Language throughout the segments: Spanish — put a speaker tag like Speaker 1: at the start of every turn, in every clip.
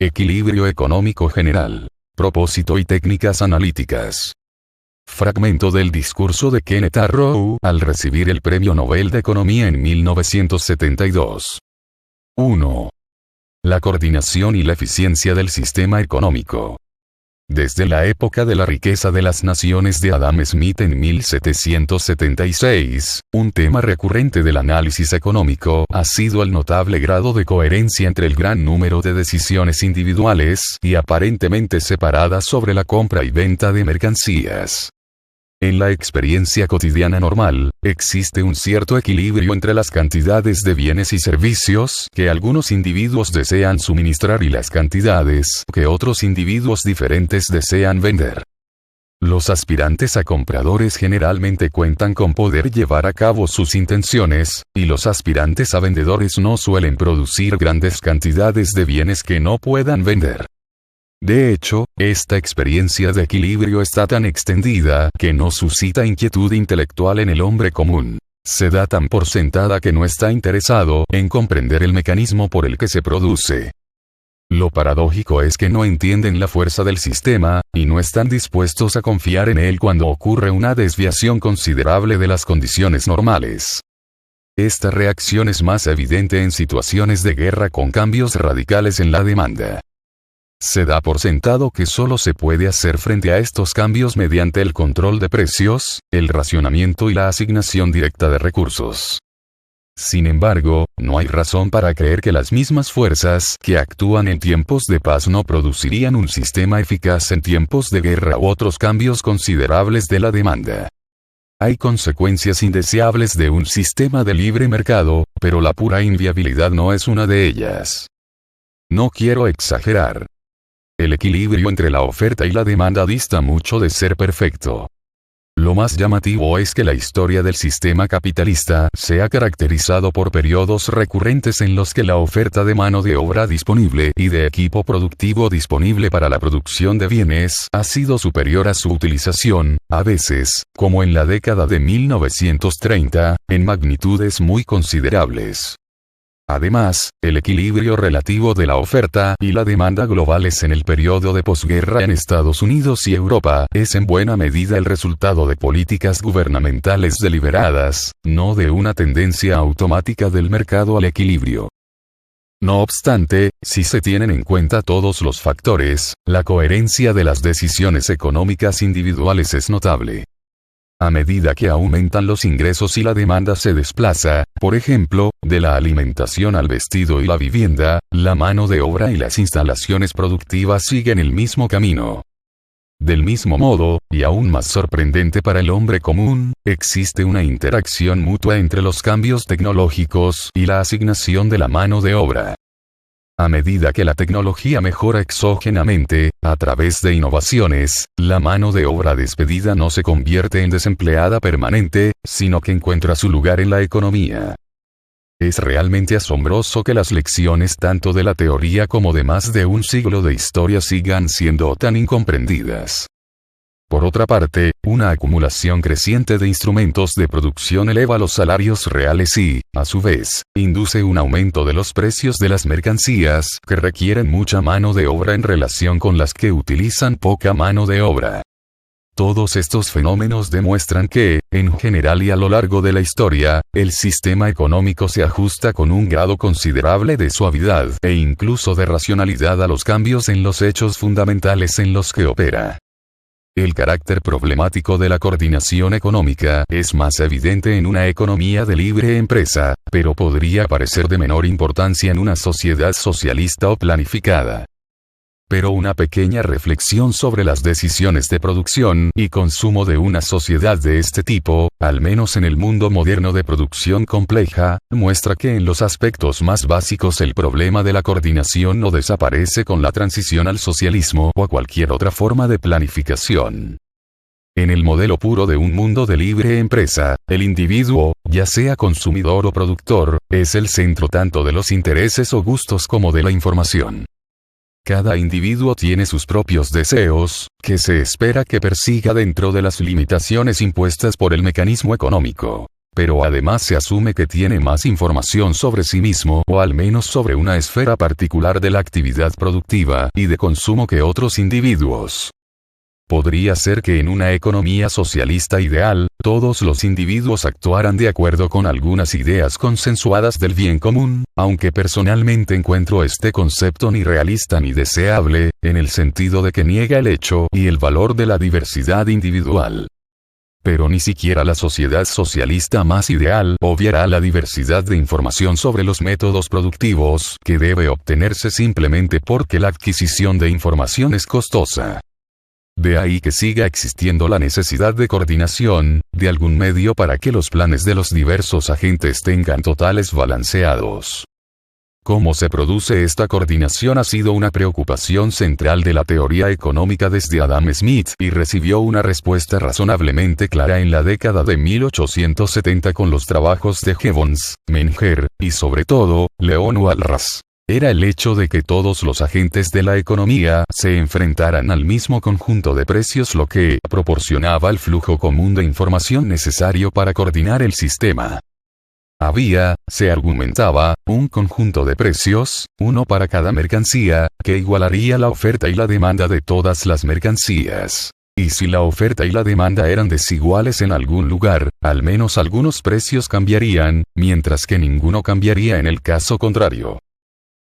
Speaker 1: Equilibrio económico general. Propósito y técnicas analíticas. Fragmento del discurso de Kenneth Arrow al recibir el Premio Nobel de Economía en 1972. 1. La coordinación y la eficiencia del sistema económico. Desde la época de la riqueza de las naciones de Adam Smith en 1776, un tema recurrente del análisis económico ha sido el notable grado de coherencia entre el gran número de decisiones individuales y aparentemente separadas sobre la compra y venta de mercancías. En la experiencia cotidiana normal, existe un cierto equilibrio entre las cantidades de bienes y servicios que algunos individuos desean suministrar y las cantidades que otros individuos diferentes desean vender. Los aspirantes a compradores generalmente cuentan con poder llevar a cabo sus intenciones, y los aspirantes a vendedores no suelen producir grandes cantidades de bienes que no puedan vender. De hecho, esta experiencia de equilibrio está tan extendida que no suscita inquietud intelectual en el hombre común. Se da tan por sentada que no está interesado en comprender el mecanismo por el que se produce. Lo paradójico es que no entienden la fuerza del sistema, y no están dispuestos a confiar en él cuando ocurre una desviación considerable de las condiciones normales. Esta reacción es más evidente en situaciones de guerra con cambios radicales en la demanda. Se da por sentado que solo se puede hacer frente a estos cambios mediante el control de precios, el racionamiento y la asignación directa de recursos. Sin embargo, no hay razón para creer que las mismas fuerzas que actúan en tiempos de paz no producirían un sistema eficaz en tiempos de guerra u otros cambios considerables de la demanda. Hay consecuencias indeseables de un sistema de libre mercado, pero la pura inviabilidad no es una de ellas. No quiero exagerar. El equilibrio entre la oferta y la demanda dista mucho de ser perfecto. Lo más llamativo es que la historia del sistema capitalista se ha caracterizado por periodos recurrentes en los que la oferta de mano de obra disponible y de equipo productivo disponible para la producción de bienes ha sido superior a su utilización, a veces, como en la década de 1930, en magnitudes muy considerables. Además, el equilibrio relativo de la oferta y la demanda globales en el periodo de posguerra en Estados Unidos y Europa es en buena medida el resultado de políticas gubernamentales deliberadas, no de una tendencia automática del mercado al equilibrio. No obstante, si se tienen en cuenta todos los factores, la coherencia de las decisiones económicas individuales es notable. A medida que aumentan los ingresos y la demanda se desplaza, por ejemplo, de la alimentación al vestido y la vivienda, la mano de obra y las instalaciones productivas siguen el mismo camino. Del mismo modo, y aún más sorprendente para el hombre común, existe una interacción mutua entre los cambios tecnológicos y la asignación de la mano de obra. A medida que la tecnología mejora exógenamente, a través de innovaciones, la mano de obra despedida no se convierte en desempleada permanente, sino que encuentra su lugar en la economía. Es realmente asombroso que las lecciones tanto de la teoría como de más de un siglo de historia sigan siendo tan incomprendidas. Por otra parte, una acumulación creciente de instrumentos de producción eleva los salarios reales y, a su vez, induce un aumento de los precios de las mercancías que requieren mucha mano de obra en relación con las que utilizan poca mano de obra. Todos estos fenómenos demuestran que, en general y a lo largo de la historia, el sistema económico se ajusta con un grado considerable de suavidad e incluso de racionalidad a los cambios en los hechos fundamentales en los que opera. El carácter problemático de la coordinación económica es más evidente en una economía de libre empresa, pero podría parecer de menor importancia en una sociedad socialista o planificada. Pero una pequeña reflexión sobre las decisiones de producción y consumo de una sociedad de este tipo, al menos en el mundo moderno de producción compleja, muestra que en los aspectos más básicos el problema de la coordinación no desaparece con la transición al socialismo o a cualquier otra forma de planificación. En el modelo puro de un mundo de libre empresa, el individuo, ya sea consumidor o productor, es el centro tanto de los intereses o gustos como de la información. Cada individuo tiene sus propios deseos, que se espera que persiga dentro de las limitaciones impuestas por el mecanismo económico. pero además se asume que tiene más información sobre sí mismo o al menos sobre una esfera particular de la actividad productiva y de consumo que otros individuos. Podría ser que en una economía socialista ideal, todos los individuos actuaran de acuerdo con algunas ideas consensuadas del bien común, aunque personalmente encuentro este concepto ni realista ni deseable, en el sentido de que niega el hecho y el valor de la diversidad individual. Pero ni siquiera la sociedad socialista más ideal obviará la diversidad de información sobre los métodos productivos que debe obtenerse simplemente porque la adquisición de información es costosa. De ahí que siga existiendo la necesidad de coordinación, de algún medio para que los planes de los diversos agentes tengan totales balanceados. Cómo se produce esta coordinación ha sido una preocupación central de la teoría económica desde Adam Smith y recibió una respuesta razonablemente clara en la década de 1870 con los trabajos de Gibbons, Menger, y sobre todo, Leon Walras. Era el hecho de que todos los agentes de la economía se enfrentaran al mismo conjunto de precios, lo que proporcionaba el flujo común de información necesario para coordinar el sistema. Había, se argumentaba, un conjunto de precios, uno para cada mercancía, que igualaría la oferta y la demanda de todas las mercancías. Y si la oferta y la demanda eran desiguales en algún lugar, al menos algunos precios cambiarían, mientras que ninguno cambiaría en el caso contrario.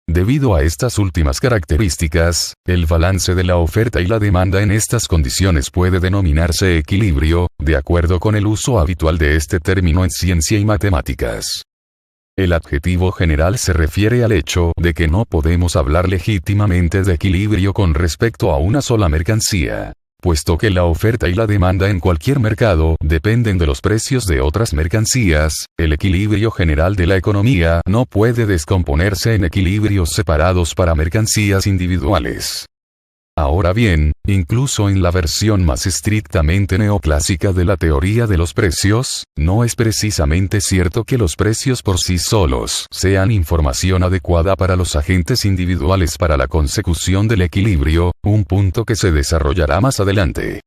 Speaker 1: Debido a estas últimas características, el balance de la oferta y la demanda en estas condiciones puede denominarse equilibrio, de acuerdo con el uso habitual de este término en ciencia y matemáticas. El adjetivo general se refiere al hecho de que no podemos hablar legítimamente de equilibrio con respecto a una sola mercancía, puesto que la oferta y la demanda en cualquier mercado dependen de los precios de otras mercancías. El equilibrio general de la economía no puede descomponerse en equilibrios separados para mercancías individuales. Ahora bien, incluso en la versión más estrictamente neoclásica de la teoría de los precios, no es precisamente cierto que los precios por sí solos sean información adecuada para los agentes individuales para la consecución del equilibrio, un punto que se desarrollará más adelante.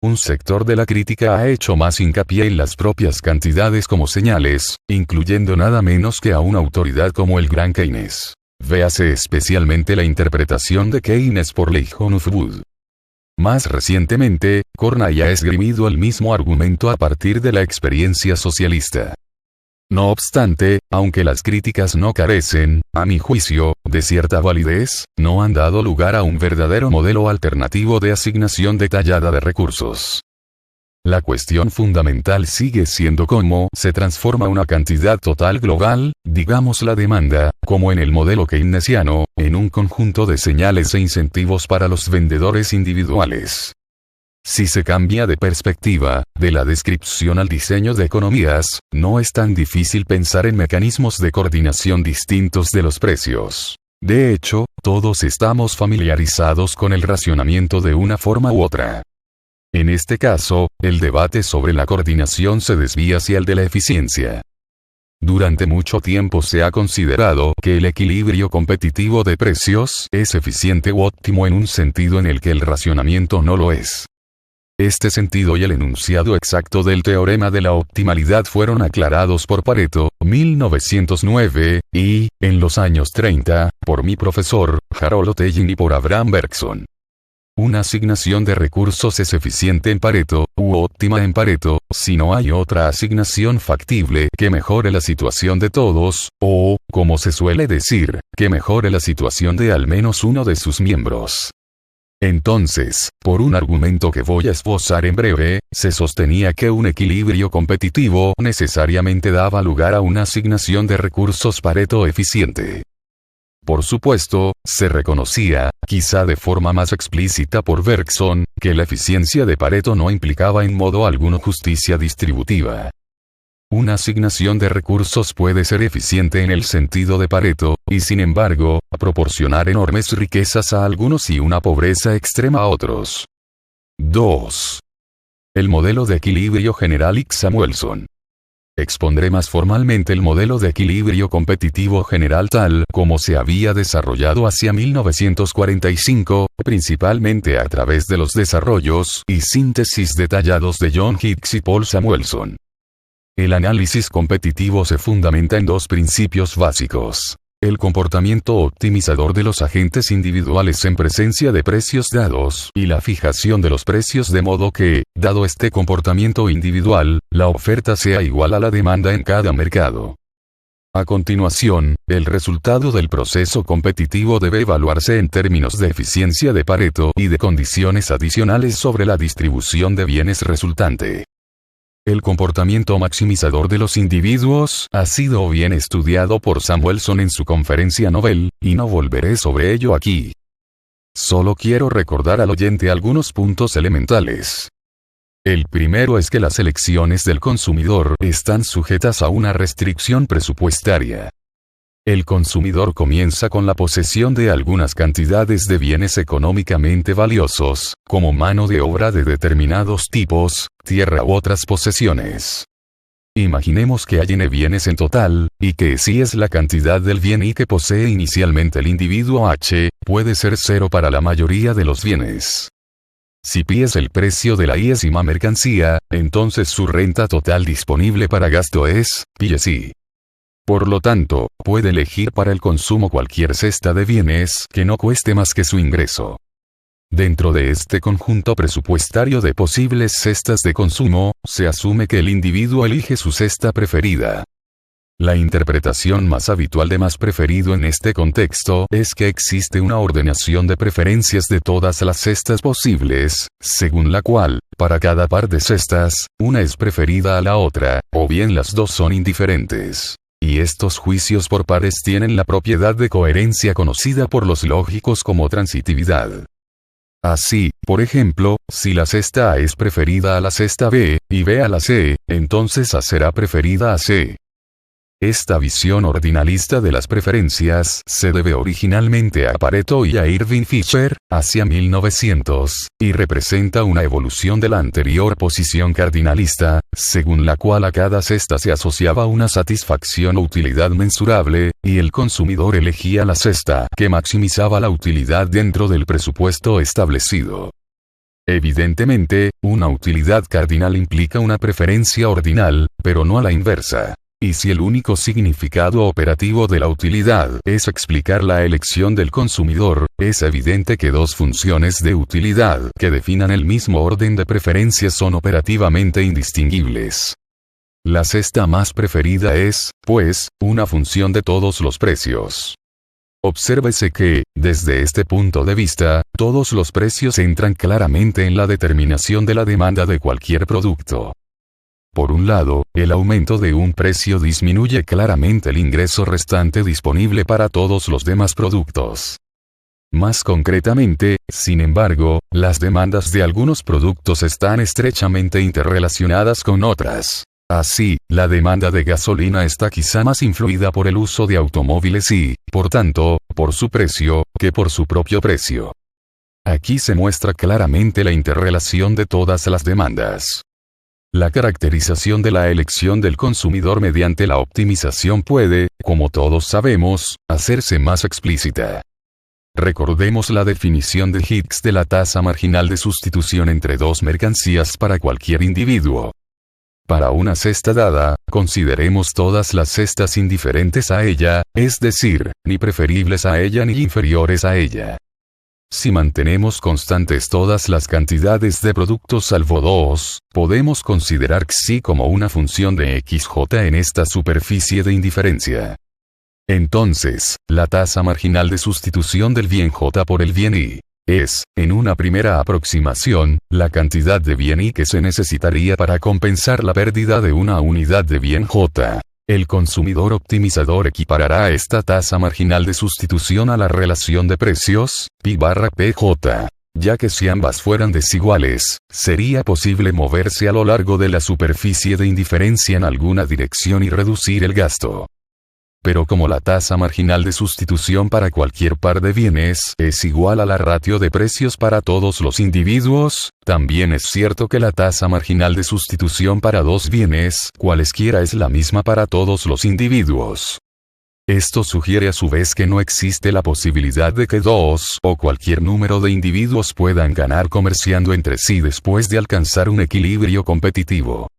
Speaker 1: Un sector de la crítica ha hecho más hincapié en las propias cantidades como señales, incluyendo nada menos que a una autoridad como el gran Keynes. Véase especialmente la interpretación de Keynes por Leighton Wood. Más recientemente, Cornay ha esgrimido el mismo argumento a partir de la experiencia socialista. No obstante, aunque las críticas no carecen, a mi juicio, de cierta validez, no han dado lugar a un verdadero modelo alternativo de asignación detallada de recursos. La cuestión fundamental sigue siendo cómo se transforma una cantidad total global, digamos la demanda, como en el modelo keynesiano, en un conjunto de señales e incentivos para los vendedores individuales. Si se cambia de perspectiva, de la descripción al diseño de economías, no es tan difícil pensar en mecanismos de coordinación distintos de los precios. De hecho, todos estamos familiarizados con el racionamiento de una forma u otra. En este caso, el debate sobre la coordinación se desvía hacia el de la eficiencia. Durante mucho tiempo se ha considerado que el equilibrio competitivo de precios es eficiente u óptimo en un sentido en el que el racionamiento no lo es. Este sentido y el enunciado exacto del teorema de la optimalidad fueron aclarados por Pareto, 1909, y, en los años 30, por mi profesor, Harold Ottellin y por Abraham Bergson. Una asignación de recursos es eficiente en Pareto, u óptima en Pareto, si no hay otra asignación factible que mejore la situación de todos, o, como se suele decir, que mejore la situación de al menos uno de sus miembros. Entonces, por un argumento que voy a esbozar en breve, se sostenía que un equilibrio competitivo necesariamente daba lugar a una asignación de recursos Pareto eficiente. Por supuesto, se reconocía, quizá de forma más explícita por Bergson, que la eficiencia de Pareto no implicaba en modo alguno justicia distributiva. Una asignación de recursos puede ser eficiente en el sentido de Pareto, y sin embargo, proporcionar enormes riquezas a algunos y una pobreza extrema a otros. 2. El modelo de equilibrio general Samuelson. Expondré más formalmente el modelo de equilibrio competitivo general tal como se había desarrollado hacia 1945, principalmente a través de los desarrollos y síntesis detallados de John Hicks y Paul Samuelson. El análisis competitivo se fundamenta en dos principios básicos. El comportamiento optimizador de los agentes individuales en presencia de precios dados y la fijación de los precios de modo que, dado este comportamiento individual, la oferta sea igual a la demanda en cada mercado. A continuación, el resultado del proceso competitivo debe evaluarse en términos de eficiencia de Pareto y de condiciones adicionales sobre la distribución de bienes resultante. El comportamiento maximizador de los individuos ha sido bien estudiado por Samuelson en su conferencia Nobel, y no volveré sobre ello aquí. Solo quiero recordar al oyente algunos puntos elementales. El primero es que las elecciones del consumidor están sujetas a una restricción presupuestaria. El consumidor comienza con la posesión de algunas cantidades de bienes económicamente valiosos, como mano de obra de determinados tipos, tierra u otras posesiones. Imaginemos que hay n bienes en total, y que si es la cantidad del bien I que posee inicialmente el individuo H, puede ser 0 para la mayoría de los bienes. Si P es el precio de la iésima mercancía, entonces su renta total disponible para gasto es P es I. Por lo tanto, puede elegir para el consumo cualquier cesta de bienes que no cueste más que su ingreso. Dentro de este conjunto presupuestario de posibles cestas de consumo, se asume que el individuo elige su cesta preferida. La interpretación más habitual de más preferido en este contexto es que existe una ordenación de preferencias de todas las cestas posibles, según la cual, para cada par de cestas, una es preferida a la otra, o bien las dos son indiferentes. Y estos juicios por pares tienen la propiedad de coherencia conocida por los lógicos como transitividad. Así, por ejemplo, si la cesta A es preferida a la cesta B, y B a la C, entonces A será preferida a C. Esta visión ordinalista de las preferencias se debe originalmente a Pareto y a Irving Fisher, hacia 1900, y representa una evolución de la anterior posición cardinalista, según la cual a cada cesta se asociaba una satisfacción o utilidad mensurable, y el consumidor elegía la cesta que maximizaba la utilidad dentro del presupuesto establecido. Evidentemente, una utilidad cardinal implica una preferencia ordinal, pero no a la inversa. Y si el único significado operativo de la utilidad es explicar la elección del consumidor, es evidente que dos funciones de utilidad que definan el mismo orden de preferencias son operativamente indistinguibles. La cesta más preferida es, pues, una función de todos los precios. Obsérvese que, desde este punto de vista, todos los precios entran claramente en la determinación de la demanda de cualquier producto. Por un lado, el aumento de un precio disminuye claramente el ingreso restante disponible para todos los demás productos. Más concretamente, sin embargo, las demandas de algunos productos están estrechamente interrelacionadas con otras. Así, la demanda de gasolina está quizá más influida por el uso de automóviles y, por tanto, por su precio, que por su propio precio. Aquí se muestra claramente la interrelación de todas las demandas. La caracterización de la elección del consumidor mediante la optimización puede, como todos sabemos, hacerse más explícita. Recordemos la definición de Hicks de la tasa marginal de sustitución entre dos mercancías para cualquier individuo. Para una cesta dada, consideremos todas las cestas indiferentes a ella, es decir, ni preferibles a ella ni inferiores a ella. Si mantenemos constantes todas las cantidades de productos salvo dos, podemos considerar Xi como una función de XJ en esta superficie de indiferencia. Entonces, la tasa marginal de sustitución del bien J por el bien I es, en una primera aproximación, la cantidad de bien I que se necesitaría para compensar la pérdida de una unidad de bien J. El consumidor optimizador equiparará esta tasa marginal de sustitución a la relación de precios, P/PJ. Ya que si ambas fueran desiguales, sería posible moverse a lo largo de la superficie de indiferencia en alguna dirección y reducir el gasto. Pero como la tasa marginal de sustitución para cualquier par de bienes es igual a la ratio de precios para todos los individuos, también es cierto que la tasa marginal de sustitución para dos bienes cualesquiera es la misma para todos los individuos. Esto sugiere a su vez que no existe la posibilidad de que dos o cualquier número de individuos puedan ganar comerciando entre sí después de alcanzar un equilibrio competitivo.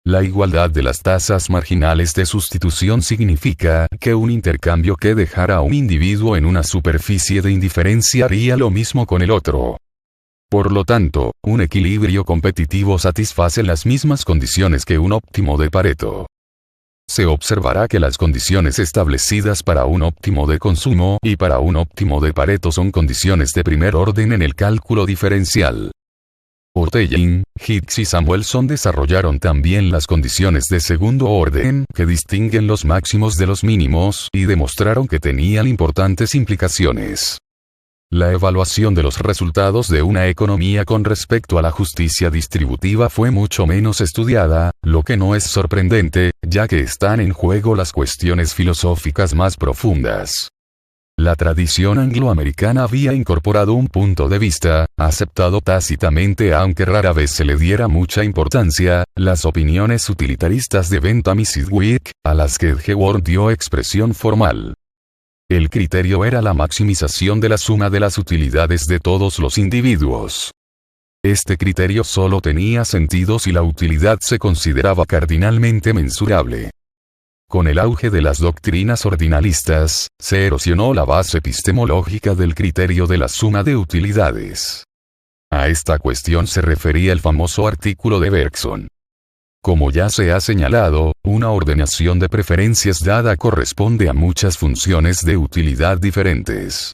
Speaker 1: La igualdad de las tasas marginales de sustitución significa que un intercambio que dejara a un individuo en una superficie de indiferencia haría lo mismo con el otro. Por lo tanto, un equilibrio competitivo satisface las mismas condiciones que un óptimo de Pareto. Se observará que las condiciones establecidas para un óptimo de consumo y para un óptimo de Pareto son condiciones de primer orden en el cálculo diferencial. Ortegain, Hicks y Samuelson desarrollaron también las condiciones de segundo orden que distinguen los máximos de los mínimos y demostraron que tenían importantes implicaciones. La evaluación de los resultados de una economía con respecto a la justicia distributiva fue mucho menos estudiada, lo que no es sorprendente, ya que están en juego las cuestiones filosóficas más profundas. La tradición angloamericana había incorporado un punto de vista, aceptado tácitamente aunque rara vez se le diera mucha importancia, las opiniones utilitaristas de Bentham y Sidgwick, a las que Edgeworth dio expresión formal. El criterio era la maximización de la suma de las utilidades de todos los individuos. Este criterio solo tenía sentido si la utilidad se consideraba cardinalmente mensurable. Con el auge de las doctrinas ordinalistas, se erosionó la base epistemológica del criterio de la suma de utilidades. A esta cuestión se refería el famoso artículo de Bergson. Como ya se ha señalado, una ordenación de preferencias dada corresponde a muchas funciones de utilidad diferentes.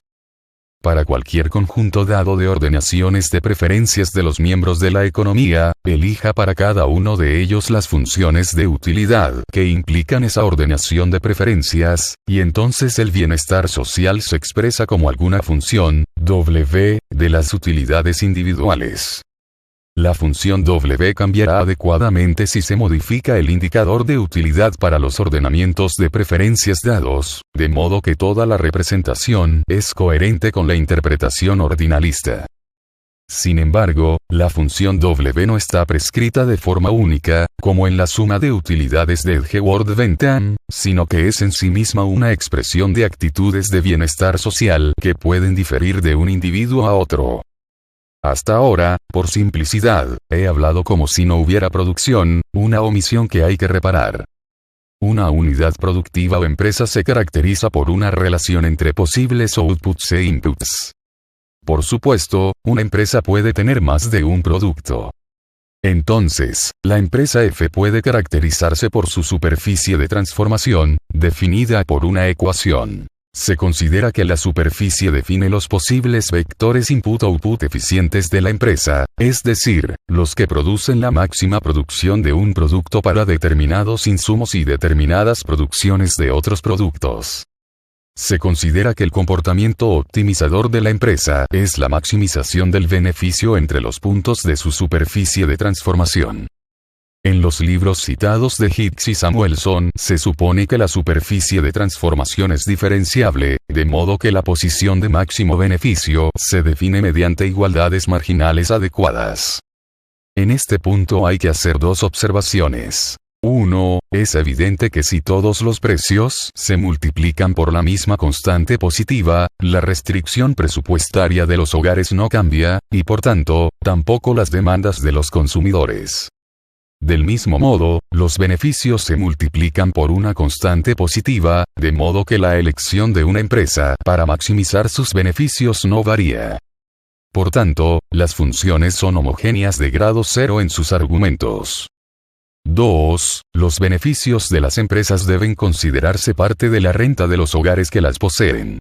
Speaker 1: Para cualquier conjunto dado de ordenaciones de preferencias de los miembros de la economía, elija para cada uno de ellos las funciones de utilidad que implican esa ordenación de preferencias, y entonces el bienestar social se expresa como alguna función, W, de las utilidades individuales. La función W cambiará adecuadamente si se modifica el indicador de utilidad para los ordenamientos de preferencias dados, de modo que toda la representación es coherente con la interpretación ordinalista. Sin embargo, la función W no está prescrita de forma única, como en la suma de utilidades de Edgeworth-Bentham, sino que es en sí misma una expresión de actitudes de bienestar social que pueden diferir de un individuo a otro. Hasta ahora, por simplicidad, he hablado como si no hubiera producción, una omisión que hay que reparar. Una unidad productiva o empresa se caracteriza por una relación entre posibles outputs e inputs. Por supuesto, una empresa puede tener más de un producto. Entonces, la empresa F puede caracterizarse por su superficie de transformación, definida por una ecuación. Se considera que la superficie define los posibles vectores input-output eficientes de la empresa, es decir, los que producen la máxima producción de un producto para determinados insumos y determinadas producciones de otros productos. Se considera que el comportamiento optimizador de la empresa es la maximización del beneficio entre los puntos de su superficie de transformación. En los libros citados de Hicks y Samuelson se supone que la superficie de transformación es diferenciable, de modo que la posición de máximo beneficio se define mediante igualdades marginales adecuadas. En este punto hay que hacer dos observaciones. 1. Es evidente que si todos los precios se multiplican por la misma constante positiva, la restricción presupuestaria de los hogares no cambia, y por tanto, tampoco las demandas de los consumidores. Del mismo modo, los beneficios se multiplican por una constante positiva, de modo que la elección de una empresa para maximizar sus beneficios no varía. Por tanto, las funciones son homogéneas de grado cero en sus argumentos. 2. Los beneficios de las empresas deben considerarse parte de la renta de los hogares que las poseen.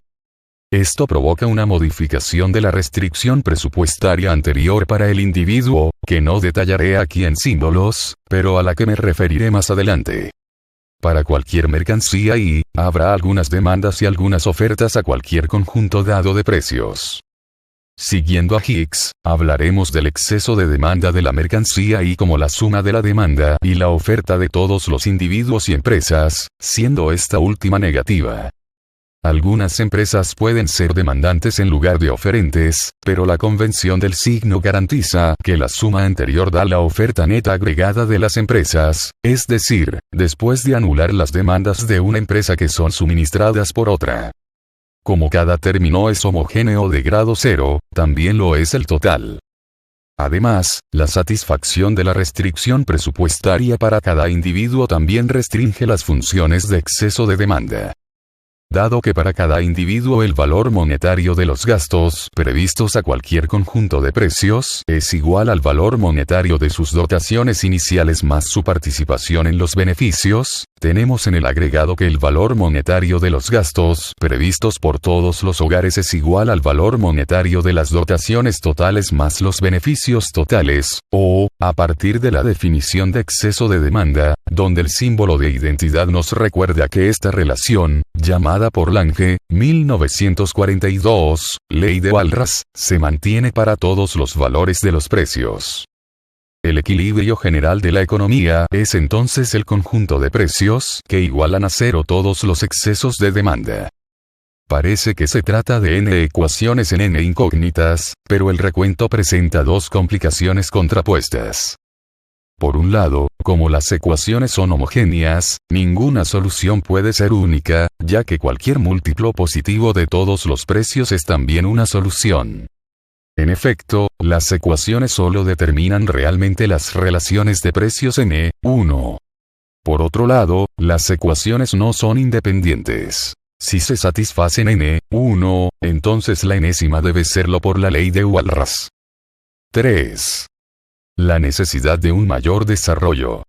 Speaker 1: Esto provoca una modificación de la restricción presupuestaria anterior para el individuo, que no detallaré aquí en símbolos, pero a la que me referiré más adelante. Para cualquier mercancía habrá algunas demandas y algunas ofertas a cualquier conjunto dado de precios. Siguiendo a Hicks, hablaremos del exceso de demanda de la mercancía como la suma de la demanda y la oferta de todos los individuos y empresas, siendo esta última negativa. Algunas empresas pueden ser demandantes en lugar de oferentes, pero la convención del signo garantiza que la suma anterior da la oferta neta agregada de las empresas, es decir, después de anular las demandas de una empresa que son suministradas por otra. Como cada término es homogéneo de grado cero, también lo es el total. Además, la satisfacción de la restricción presupuestaria para cada individuo también restringe las funciones de exceso de demanda. Dado que para cada individuo el valor monetario de los gastos previstos a cualquier conjunto de precios es igual al valor monetario de sus dotaciones iniciales más su participación en los beneficios, tenemos en el agregado que el valor monetario de los gastos previstos por todos los hogares es igual al valor monetario de las dotaciones totales más los beneficios totales, o, a partir de la definición de exceso de demanda, donde el símbolo de identidad nos recuerda que esta relación, llamada por Lange, 1942, Ley de Walras, se mantiene para todos los valores de los precios. El equilibrio general de la economía es entonces el conjunto de precios que igualan a cero todos los excesos de demanda. Parece que se trata de n ecuaciones en n incógnitas, pero el recuento presenta dos complicaciones contrapuestas. Por un lado, como las ecuaciones son homogéneas, ninguna solución puede ser única, ya que cualquier múltiplo positivo de todos los precios es también una solución. En efecto, las ecuaciones solo determinan realmente las relaciones de precios N1. Por otro lado, las ecuaciones no son independientes. Si se satisfacen N1, entonces la enésima debe serlo por la ley de Walras. 3. La necesidad de un mayor desarrollo.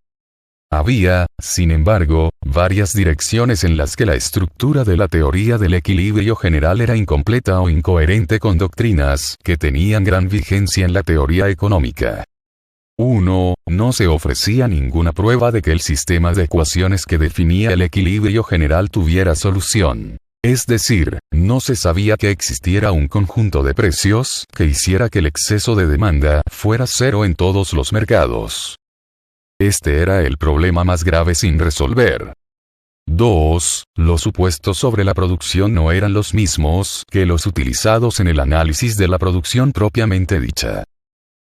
Speaker 1: Había, sin embargo, varias direcciones en las que la estructura de la teoría del equilibrio general era incompleta o incoherente con doctrinas que tenían gran vigencia en la teoría económica. 1. No se ofrecía ninguna prueba de que el sistema de ecuaciones que definía el equilibrio general tuviera solución. Es decir, no se sabía que existiera un conjunto de precios que hiciera que el exceso de demanda fuera cero en todos los mercados. Este era el problema más grave sin resolver. 2. Los supuestos sobre la producción no eran los mismos que los utilizados en el análisis de la producción propiamente dicha.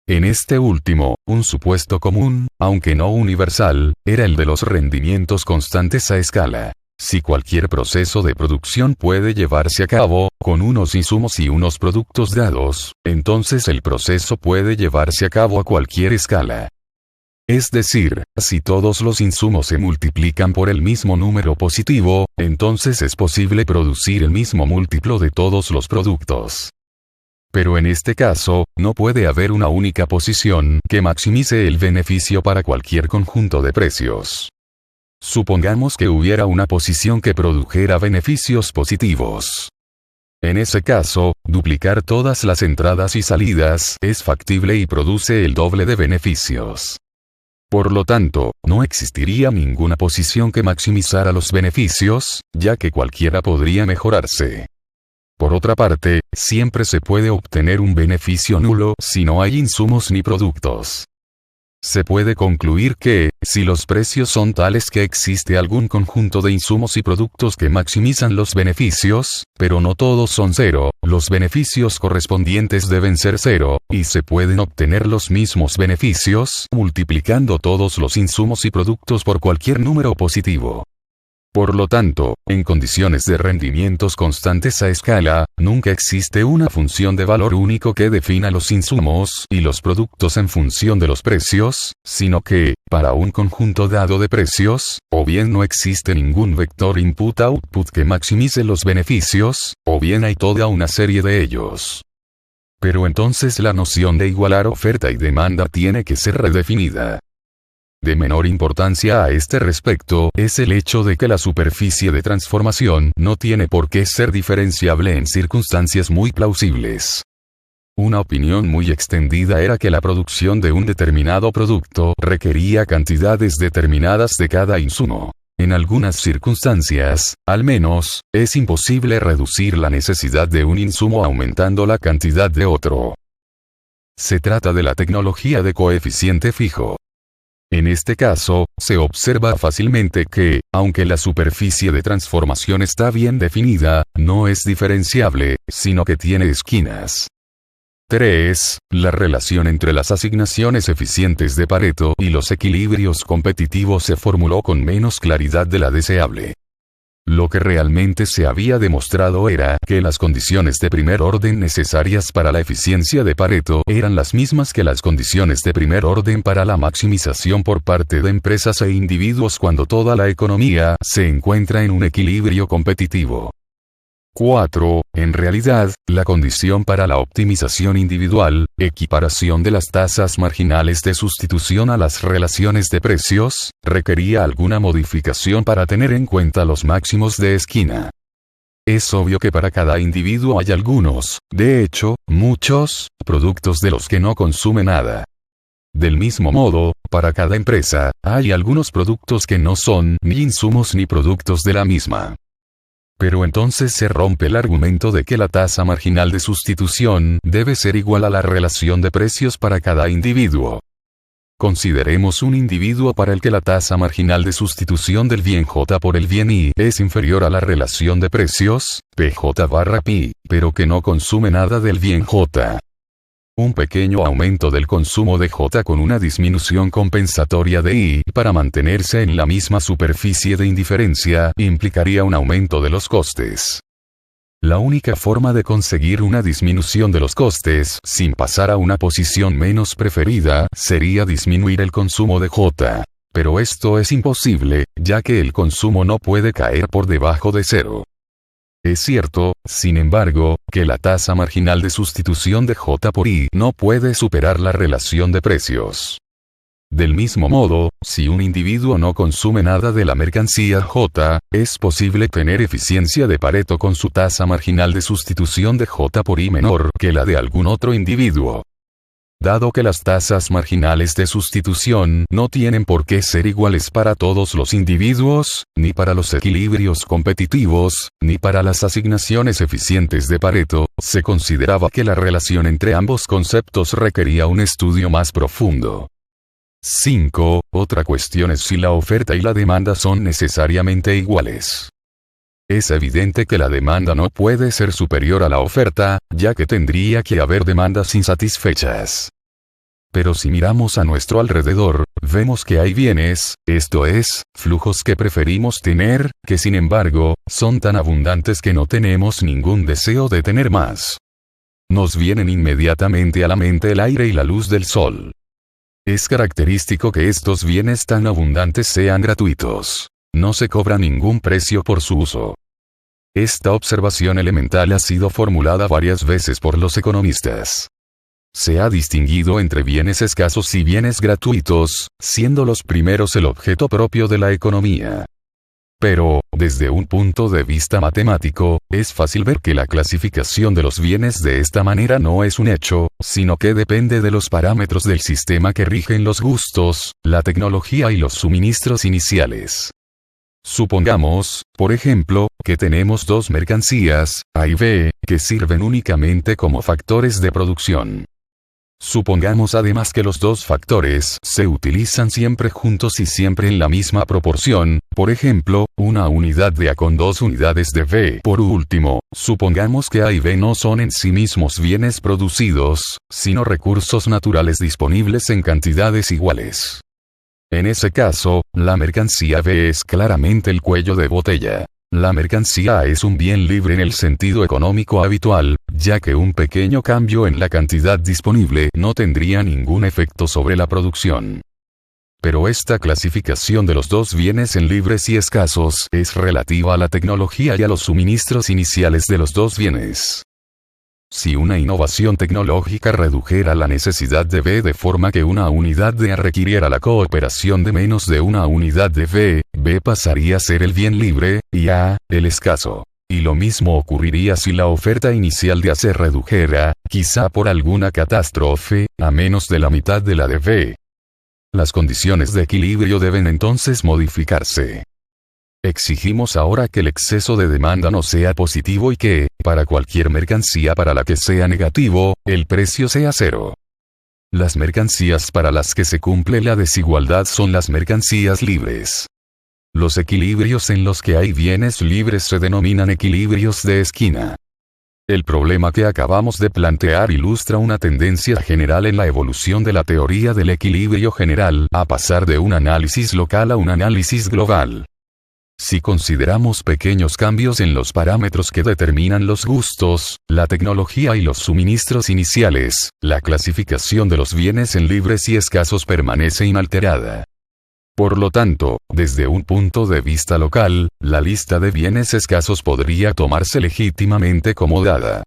Speaker 1: En este último, un supuesto común, aunque no universal, era el de los rendimientos constantes a escala. Si cualquier proceso de producción puede llevarse a cabo, con unos insumos y unos productos dados, entonces el proceso puede llevarse a cabo a cualquier escala. Es decir, si todos los insumos se multiplican por el mismo número positivo, entonces es posible producir el mismo múltiplo de todos los productos. Pero en este caso, no puede haber una única posición que maximice el beneficio para cualquier conjunto de precios. Supongamos que hubiera una posición que produjera beneficios positivos. En ese caso, duplicar todas las entradas y salidas es factible y produce el doble de beneficios. Por lo tanto, no existiría ninguna posición que maximizara los beneficios, ya que cualquiera podría mejorarse. Por otra parte, siempre se puede obtener un beneficio nulo si no hay insumos ni productos. Se puede concluir que, si los precios son tales que existe algún conjunto de insumos y productos que maximizan los beneficios, pero no todos son cero, los beneficios correspondientes deben ser cero, y se pueden obtener los mismos beneficios multiplicando todos los insumos y productos por cualquier número positivo. Por lo tanto, en condiciones de rendimientos constantes a escala, nunca existe una función de valor único que defina los insumos y los productos en función de los precios, sino que, para un conjunto dado de precios, o bien no existe ningún vector input-output que maximice los beneficios, o bien hay toda una serie de ellos. Pero entonces la noción de igualar oferta y demanda tiene que ser redefinida. De menor importancia a este respecto es el hecho de que la superficie de transformación no tiene por qué ser diferenciable en circunstancias muy plausibles. Una opinión muy extendida era que la producción de un determinado producto requería cantidades determinadas de cada insumo. En algunas circunstancias, al menos, es imposible reducir la necesidad de un insumo aumentando la cantidad de otro. Se trata de la tecnología de coeficiente fijo. En este caso, se observa fácilmente que, aunque la superficie de transformación está bien definida, no es diferenciable, sino que tiene esquinas. 3. La relación entre las asignaciones eficientes de Pareto y los equilibrios competitivos se formuló con menos claridad de la deseable. Lo que realmente se había demostrado era que las condiciones de primer orden necesarias para la eficiencia de Pareto eran las mismas que las condiciones de primer orden para la maximización por parte de empresas e individuos cuando toda la economía se encuentra en un equilibrio competitivo. 4. En realidad, la condición para la optimización individual, equiparación de las tasas marginales de sustitución a las relaciones de precios, requería alguna modificación para tener en cuenta los máximos de esquina. Es obvio que para cada individuo hay algunos, de hecho, muchos, productos de los que no consume nada. Del mismo modo, para cada empresa, hay algunos productos que no son ni insumos ni productos de la misma. Pero entonces se rompe el argumento de que la tasa marginal de sustitución debe ser igual a la relación de precios para cada individuo. Consideremos un individuo para el que la tasa marginal de sustitución del bien J por el bien I es inferior a la relación de precios, PJ/Pi, pero que no consume nada del bien J. Un pequeño aumento del consumo de J con una disminución compensatoria de I para mantenerse en la misma superficie de indiferencia implicaría un aumento de los costes. La única forma de conseguir una disminución de los costes sin pasar a una posición menos preferida sería disminuir el consumo de J. Pero esto es imposible, ya que el consumo no puede caer por debajo de cero. Es cierto, sin embargo, que la tasa marginal de sustitución de J por I no puede superar la relación de precios. Del mismo modo, si un individuo no consume nada de la mercancía J, es posible tener eficiencia de Pareto con su tasa marginal de sustitución de J por I menor que la de algún otro individuo. Dado que las tasas marginales de sustitución no tienen por qué ser iguales para todos los individuos, ni para los equilibrios competitivos, ni para las asignaciones eficientes de Pareto, se consideraba que la relación entre ambos conceptos requería un estudio más profundo. 5. Otra cuestión es si la oferta y la demanda son necesariamente iguales. Es evidente que la demanda no puede ser superior a la oferta, ya que tendría que haber demandas insatisfechas. Pero si miramos a nuestro alrededor, vemos que hay bienes, esto es, flujos que preferimos tener, que sin embargo, son tan abundantes que no tenemos ningún deseo de tener más. Nos vienen inmediatamente a la mente el aire y la luz del sol. Es característico que estos bienes tan abundantes sean gratuitos. No se cobra ningún precio por su uso. Esta observación elemental ha sido formulada varias veces por los economistas. Se ha distinguido entre bienes escasos y bienes gratuitos, siendo los primeros el objeto propio de la economía. Pero, desde un punto de vista matemático, es fácil ver que la clasificación de los bienes de esta manera no es un hecho, sino que depende de los parámetros del sistema que rigen los gustos, la tecnología y los suministros iniciales. Supongamos, por ejemplo, que tenemos dos mercancías, A y B, que sirven únicamente como factores de producción. Supongamos además que los dos factores se utilizan siempre juntos y siempre en la misma proporción, por ejemplo, una unidad de A con 2 unidades de B. Por último, supongamos que A y B no son en sí mismos bienes producidos, sino recursos naturales disponibles en cantidades iguales. En ese caso, la mercancía B es claramente el cuello de botella. La mercancía A es un bien libre en el sentido económico habitual, ya que un pequeño cambio en la cantidad disponible no tendría ningún efecto sobre la producción. Pero esta clasificación de los dos bienes en libres y escasos es relativa a la tecnología y a los suministros iniciales de los dos bienes. Si una innovación tecnológica redujera la necesidad de B de forma que una unidad de A requiriera la cooperación de menos de una unidad de B, B pasaría a ser el bien libre, y A, el escaso. Y lo mismo ocurriría si la oferta inicial de A se redujera, quizá por alguna catástrofe, a menos de la mitad de la de B. Las condiciones de equilibrio deben entonces modificarse. Exigimos ahora que el exceso de demanda no sea positivo y que, para cualquier mercancía para la que sea negativo, el precio sea cero. Las mercancías para las que se cumple la desigualdad son las mercancías libres. Los equilibrios en los que hay bienes libres se denominan equilibrios de esquina. El problema que acabamos de plantear ilustra una tendencia general en la evolución de la teoría del equilibrio general a pasar de un análisis local a un análisis global. Si consideramos pequeños cambios en los parámetros que determinan los gustos, la tecnología y los suministros iniciales, la clasificación de los bienes en libres y escasos permanece inalterada. Por lo tanto, desde un punto de vista local, la lista de bienes escasos podría tomarse legítimamente como dada.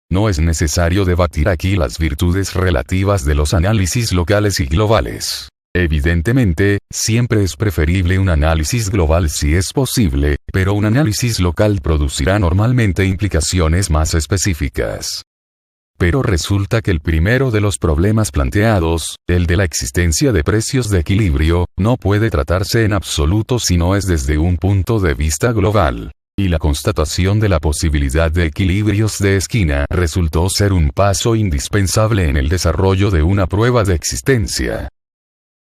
Speaker 1: No es necesario debatir aquí las virtudes relativas de los análisis locales y globales. Evidentemente, siempre es preferible un análisis global si es posible, pero un análisis local producirá normalmente implicaciones más específicas. Pero resulta que el primero de los problemas planteados, el de la existencia de precios de equilibrio, no puede tratarse en absoluto si no es desde un punto de vista global. Y la constatación de la posibilidad de equilibrios de esquina resultó ser un paso indispensable en el desarrollo de una prueba de existencia.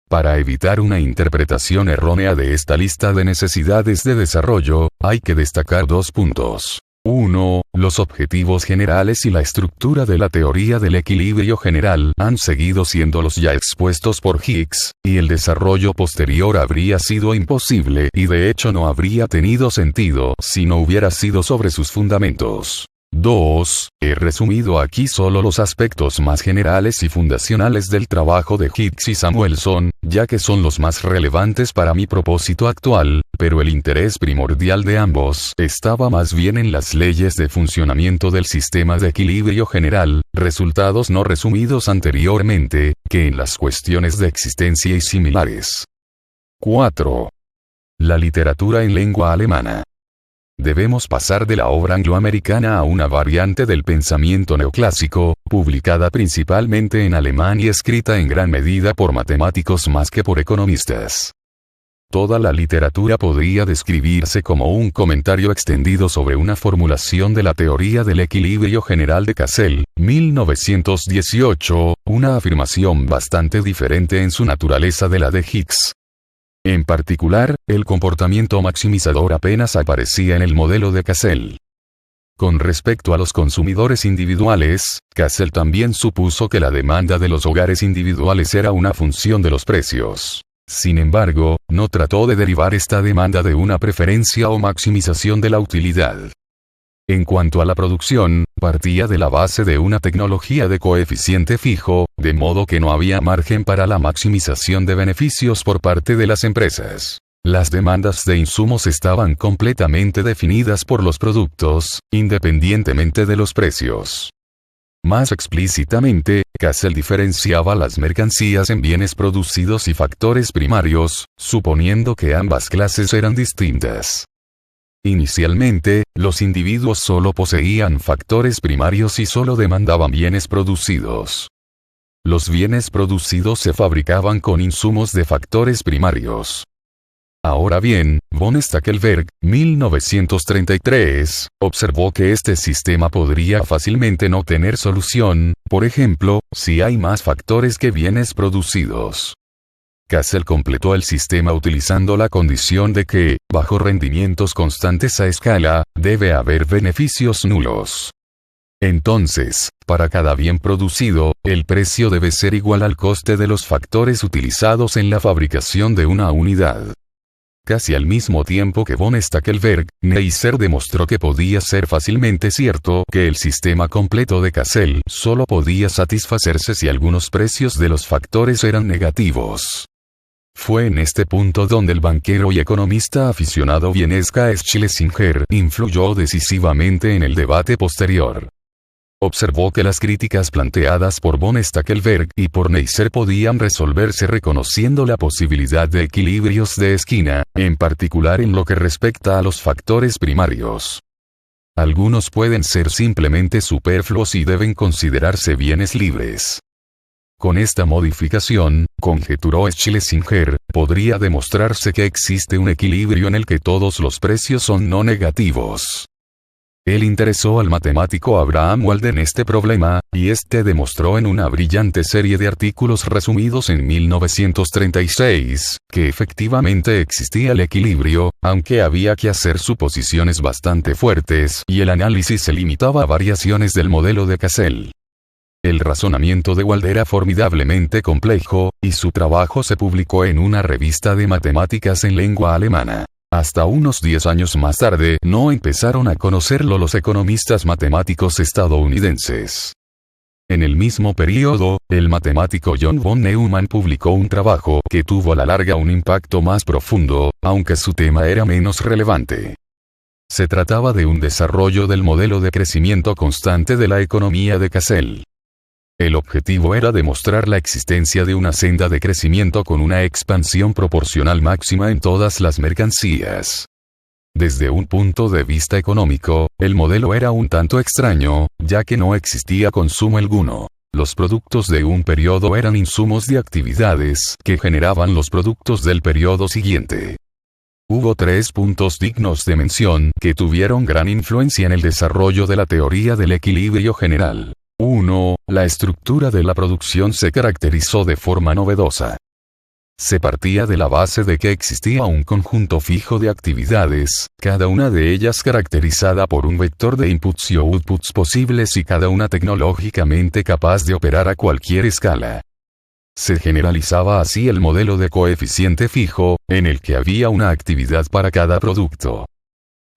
Speaker 1: Para evitar una interpretación errónea de esta lista de necesidades de desarrollo, hay que destacar dos puntos. 1. Los objetivos generales y la estructura de la teoría del equilibrio general han seguido siendo los ya expuestos por Higgs, y el desarrollo posterior habría sido imposible y de hecho no habría tenido sentido si no hubiera sido sobre sus fundamentos. 2. He resumido aquí solo los aspectos más generales y fundacionales del trabajo de Higgs y Samuelson, ya que son los más relevantes para mi propósito actual, pero el interés primordial de ambos estaba más bien en las leyes de funcionamiento del sistema de equilibrio general, resultados no resumidos anteriormente, que en las cuestiones de existencia y similares. 4. La literatura en lengua alemana. Debemos pasar de la obra angloamericana a una variante del pensamiento neoclásico, publicada principalmente en alemán y escrita en gran medida por matemáticos más que por economistas. Toda la literatura podría describirse como un comentario extendido sobre una formulación de la teoría del equilibrio general de Cassel, 1918, una afirmación bastante diferente en su naturaleza de la de Higgs. En particular, el comportamiento maximizador apenas aparecía en el modelo de Cassel. Con respecto a los consumidores individuales, Cassel también supuso que la demanda de los hogares individuales era una función de los precios. Sin embargo, no trató de derivar esta demanda de una preferencia o maximización de la utilidad. En cuanto a la producción, partía de la base de una tecnología de coeficiente fijo, de modo que no había margen para la maximización de beneficios por parte de las empresas. Las demandas de insumos estaban completamente definidas por los productos, independientemente de los precios. Más explícitamente, Cassel diferenciaba las mercancías en bienes producidos y factores primarios, suponiendo que ambas clases eran distintas. Inicialmente, los individuos solo poseían factores primarios y solo demandaban bienes producidos. Los bienes producidos se fabricaban con insumos de factores primarios. Ahora bien, von Stackelberg, 1933, observó que este sistema podría fácilmente no tener solución, por ejemplo, si hay más factores que bienes producidos. Cassel completó el sistema utilizando la condición de que, bajo rendimientos constantes a escala, debe haber beneficios nulos. Entonces, para cada bien producido, el precio debe ser igual al coste de los factores utilizados en la fabricación de una unidad. Casi al mismo tiempo que von Stackelberg, Neisser demostró que podía ser fácilmente cierto que el sistema completo de Cassel solo podía satisfacerse si algunos precios de los factores eran negativos. Fue en este punto donde el banquero y economista aficionado vienés K. Schlesinger influyó decisivamente en el debate posterior. Observó que las críticas planteadas por von Stackelberg y por Neisser podían resolverse reconociendo la posibilidad de equilibrios de esquina, en particular en lo que respecta a los factores primarios. Algunos pueden ser simplemente superfluos y deben considerarse bienes libres. Con esta modificación, conjeturó Schlesinger, podría demostrarse que existe un equilibrio en el que todos los precios son no negativos. Él interesó al matemático Abraham Walden este problema, y este demostró en una brillante serie de artículos resumidos en 1936, que efectivamente existía el equilibrio, aunque había que hacer suposiciones bastante fuertes, y el análisis se limitaba a variaciones del modelo de Cassel. El razonamiento de Walden era formidablemente complejo, y su trabajo se publicó en una revista de matemáticas en lengua alemana. Hasta unos 10 años más tarde no empezaron a conocerlo los economistas matemáticos estadounidenses. En el mismo periodo, el matemático John von Neumann publicó un trabajo que tuvo a la larga un impacto más profundo, aunque su tema era menos relevante. Se trataba de un desarrollo del modelo de crecimiento constante de la economía de Cassel. El objetivo era demostrar la existencia de una senda de crecimiento con una expansión proporcional máxima en todas las mercancías. Desde un punto de vista económico, el modelo era un tanto extraño, ya que no existía consumo alguno. Los productos de un periodo eran insumos de actividades que generaban los productos del periodo siguiente. Hubo 3 puntos dignos de mención que tuvieron gran influencia en el desarrollo de la teoría del equilibrio general. 1. La estructura de la producción se caracterizó de forma novedosa. Se partía de la base de que existía un conjunto fijo de actividades, cada una de ellas caracterizada por un vector de inputs y outputs posibles y cada una tecnológicamente capaz de operar a cualquier escala. Se generalizaba así el modelo de coeficiente fijo, en el que había una actividad para cada producto.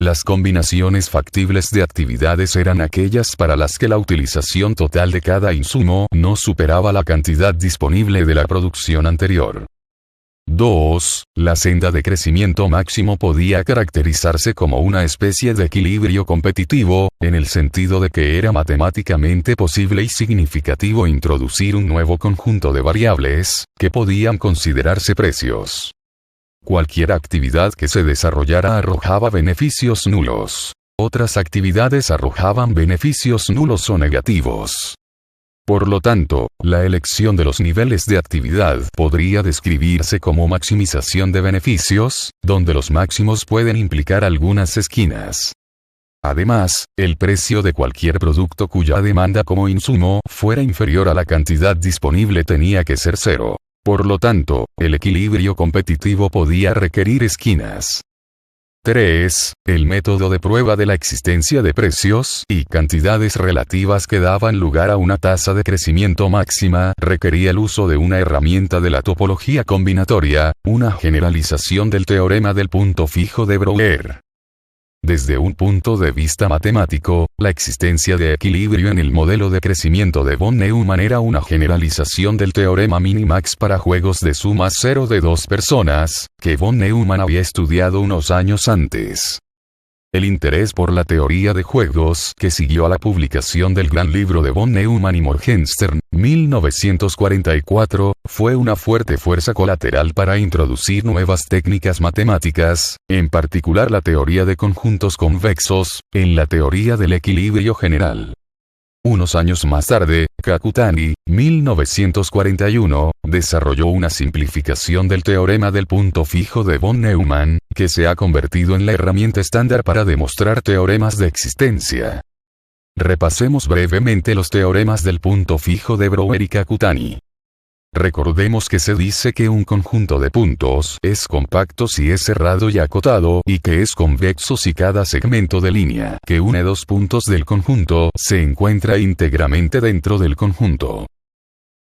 Speaker 1: Las combinaciones factibles de actividades eran aquellas para las que la utilización total de cada insumo no superaba la cantidad disponible de la producción anterior. 2. La senda de crecimiento máximo podía caracterizarse como una especie de equilibrio competitivo, en el sentido de que era matemáticamente posible y significativo introducir un nuevo conjunto de variables, que podían considerarse precios. Cualquier actividad que se desarrollara arrojaba beneficios nulos. Otras actividades arrojaban beneficios nulos o negativos. Por lo tanto, la elección de los niveles de actividad podría describirse como maximización de beneficios, donde los máximos pueden implicar algunas esquinas. Además, el precio de cualquier producto cuya demanda como insumo fuera inferior a la cantidad disponible tenía que ser cero. Por lo tanto, el equilibrio competitivo podía requerir esquinas. 3. El método de prueba de la existencia de precios y cantidades relativas que daban lugar a una tasa de crecimiento máxima requería el uso de una herramienta de la topología combinatoria, una generalización del teorema del punto fijo de Brouwer. Desde un punto de vista matemático, la existencia de equilibrio en el modelo de crecimiento de von Neumann era una generalización del teorema minimax para juegos de suma cero de 2 personas, que von Neumann había estudiado unos años antes. El interés por la teoría de juegos que siguió a la publicación del gran libro de von Neumann y Morgenstern, 1944, fue una fuerte fuerza colateral para introducir nuevas técnicas matemáticas, en particular la teoría de conjuntos convexos, en la teoría del equilibrio general. Unos años más tarde, Kakutani, 1941, desarrolló una simplificación del teorema del punto fijo de von Neumann, que se ha convertido en la herramienta estándar para demostrar teoremas de existencia. Repasemos brevemente los teoremas del punto fijo de Brouwer y Kakutani. Recordemos que se dice que un conjunto de puntos es compacto si es cerrado y acotado, y que es convexo si cada segmento de línea que une 2 puntos del conjunto se encuentra íntegramente dentro del conjunto.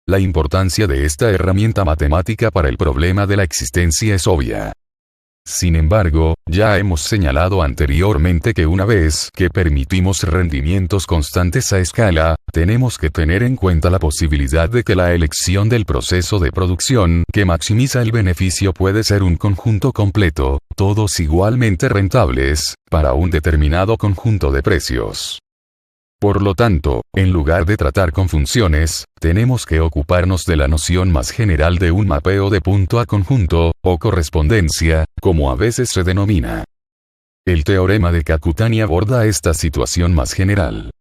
Speaker 1: La importancia de esta herramienta matemática para el problema de la existencia es obvia. Sin embargo, ya hemos señalado anteriormente que una vez que permitimos rendimientos constantes a escala, tenemos que tener en cuenta la posibilidad de que la elección del proceso de producción que maximiza el beneficio puede ser un conjunto completo, todos igualmente rentables, para un determinado conjunto de precios. Por lo tanto, en lugar de tratar con funciones, tenemos que ocuparnos de la noción más general de un mapeo de punto a conjunto, o correspondencia, como a veces se denomina. El teorema de Kakutani aborda esta situación más general.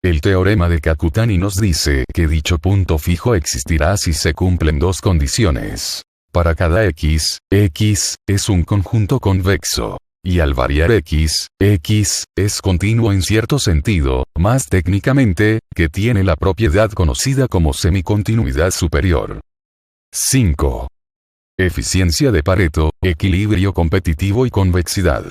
Speaker 1: El teorema de Kakutani nos dice que dicho punto fijo existirá si se cumplen 2 condiciones. Para cada x, x es un conjunto convexo. Y al variar x es continuo en cierto sentido, más técnicamente, que tiene la propiedad conocida como semicontinuidad superior. 5. Eficiencia de Pareto, equilibrio competitivo y convexidad.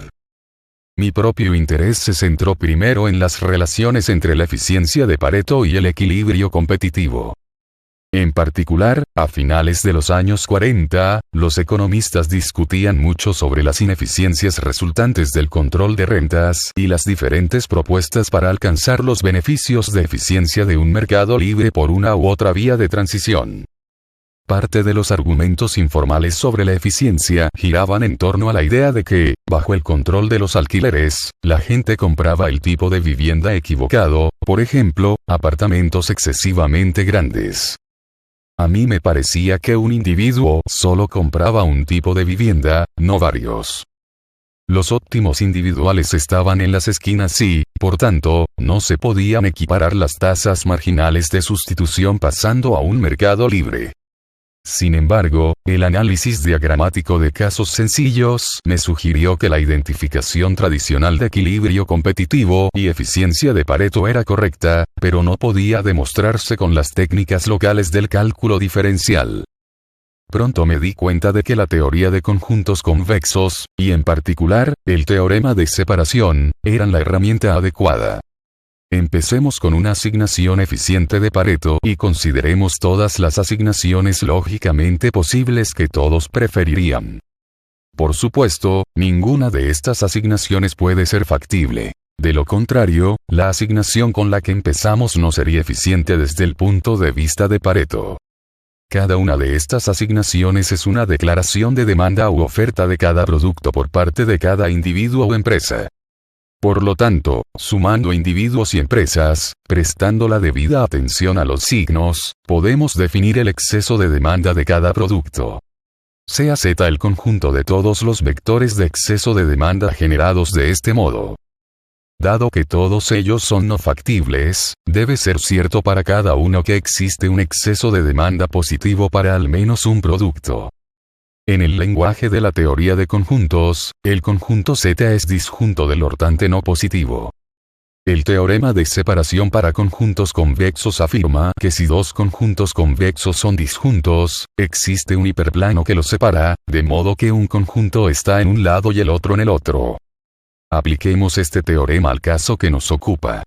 Speaker 1: Mi propio interés se centró primero en las relaciones entre la eficiencia de Pareto y el equilibrio competitivo. En particular, a finales de los años 40, los economistas discutían mucho sobre las ineficiencias resultantes del control de rentas y las diferentes propuestas para alcanzar los beneficios de eficiencia de un mercado libre por una u otra vía de transición. Parte de los argumentos informales sobre la eficiencia giraban en torno a la idea de que, bajo el control de los alquileres, la gente compraba el tipo de vivienda equivocado, por ejemplo, apartamentos excesivamente grandes. A mí me parecía que un individuo solo compraba un tipo de vivienda, no varios. Los óptimos individuales estaban en las esquinas y, por tanto, no se podían equiparar las tasas marginales de sustitución pasando a un mercado libre. Sin embargo, el análisis diagramático de casos sencillos me sugirió que la identificación tradicional de equilibrio competitivo y eficiencia de Pareto era correcta, pero no podía demostrarse con las técnicas locales del cálculo diferencial. Pronto me di cuenta de que la teoría de conjuntos convexos, y en particular, el teorema de separación, eran la herramienta adecuada. Empecemos con una asignación eficiente de Pareto y consideremos todas las asignaciones lógicamente posibles que todos preferirían. Por supuesto, ninguna de estas asignaciones puede ser factible. De lo contrario, la asignación con la que empezamos no sería eficiente desde el punto de vista de Pareto. Cada una de estas asignaciones es una declaración de demanda u oferta de cada producto por parte de cada individuo o empresa. Por lo tanto, sumando individuos y empresas, prestando la debida atención a los signos, podemos definir el exceso de demanda de cada producto. Sea Z el conjunto de todos los vectores de exceso de demanda generados de este modo. Dado que todos ellos son no factibles, debe ser cierto para cada uno que existe un exceso de demanda positivo para al menos un producto. En el lenguaje de la teoría de conjuntos, el conjunto Z es disjunto del hortante no positivo. El teorema de separación para conjuntos convexos afirma que si dos conjuntos convexos son disjuntos, existe un hiperplano que los separa, de modo que un conjunto está en un lado y el otro en el otro. Apliquemos este teorema al caso que nos ocupa.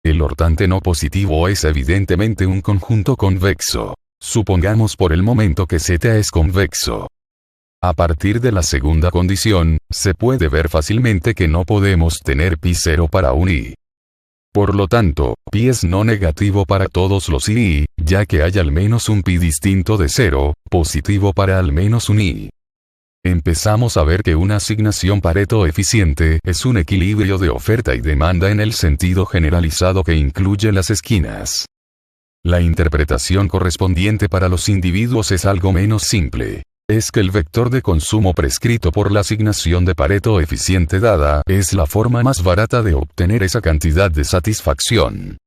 Speaker 1: El hortante no positivo es evidentemente un conjunto convexo. Supongamos por el momento que Z es convexo. A partir de la segunda condición, se puede ver fácilmente que no podemos tener pi0 para un i. Por lo tanto, pi es no negativo para todos los i, ya que hay al menos un pi distinto de 0, positivo para al menos un i. Empezamos a ver que una asignación Pareto eficiente es un equilibrio de oferta y demanda en el sentido generalizado que incluye las esquinas. La interpretación correspondiente para los individuos es algo menos simple. Es que el vector de consumo prescrito por la asignación de Pareto eficiente dada es la forma más barata de obtener esa cantidad de satisfacción.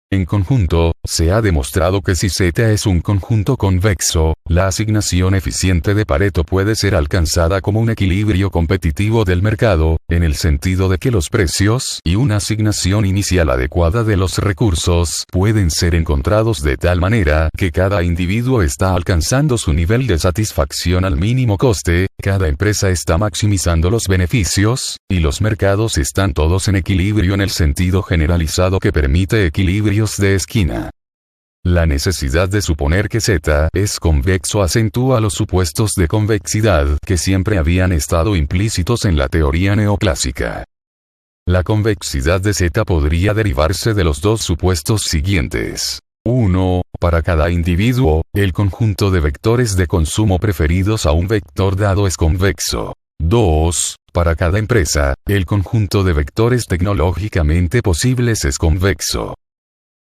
Speaker 1: En conjunto, se ha demostrado que si Z es un conjunto convexo, la asignación eficiente de Pareto puede ser alcanzada como un equilibrio competitivo del mercado, en el sentido de que los precios y una asignación inicial adecuada de los recursos pueden ser encontrados de tal manera que cada individuo está alcanzando su nivel de satisfacción al mínimo coste, cada empresa está maximizando los beneficios, y los mercados están todos en equilibrio en el sentido generalizado que permite equilibrios de esquina. La necesidad de suponer que Z es convexo acentúa los supuestos de convexidad que siempre habían estado implícitos en la teoría neoclásica. La convexidad de Z podría derivarse de los dos supuestos siguientes. 1. Para cada individuo, el conjunto de vectores de consumo preferidos a un vector dado es convexo. 2. Para cada empresa, el conjunto de vectores tecnológicamente posibles es convexo.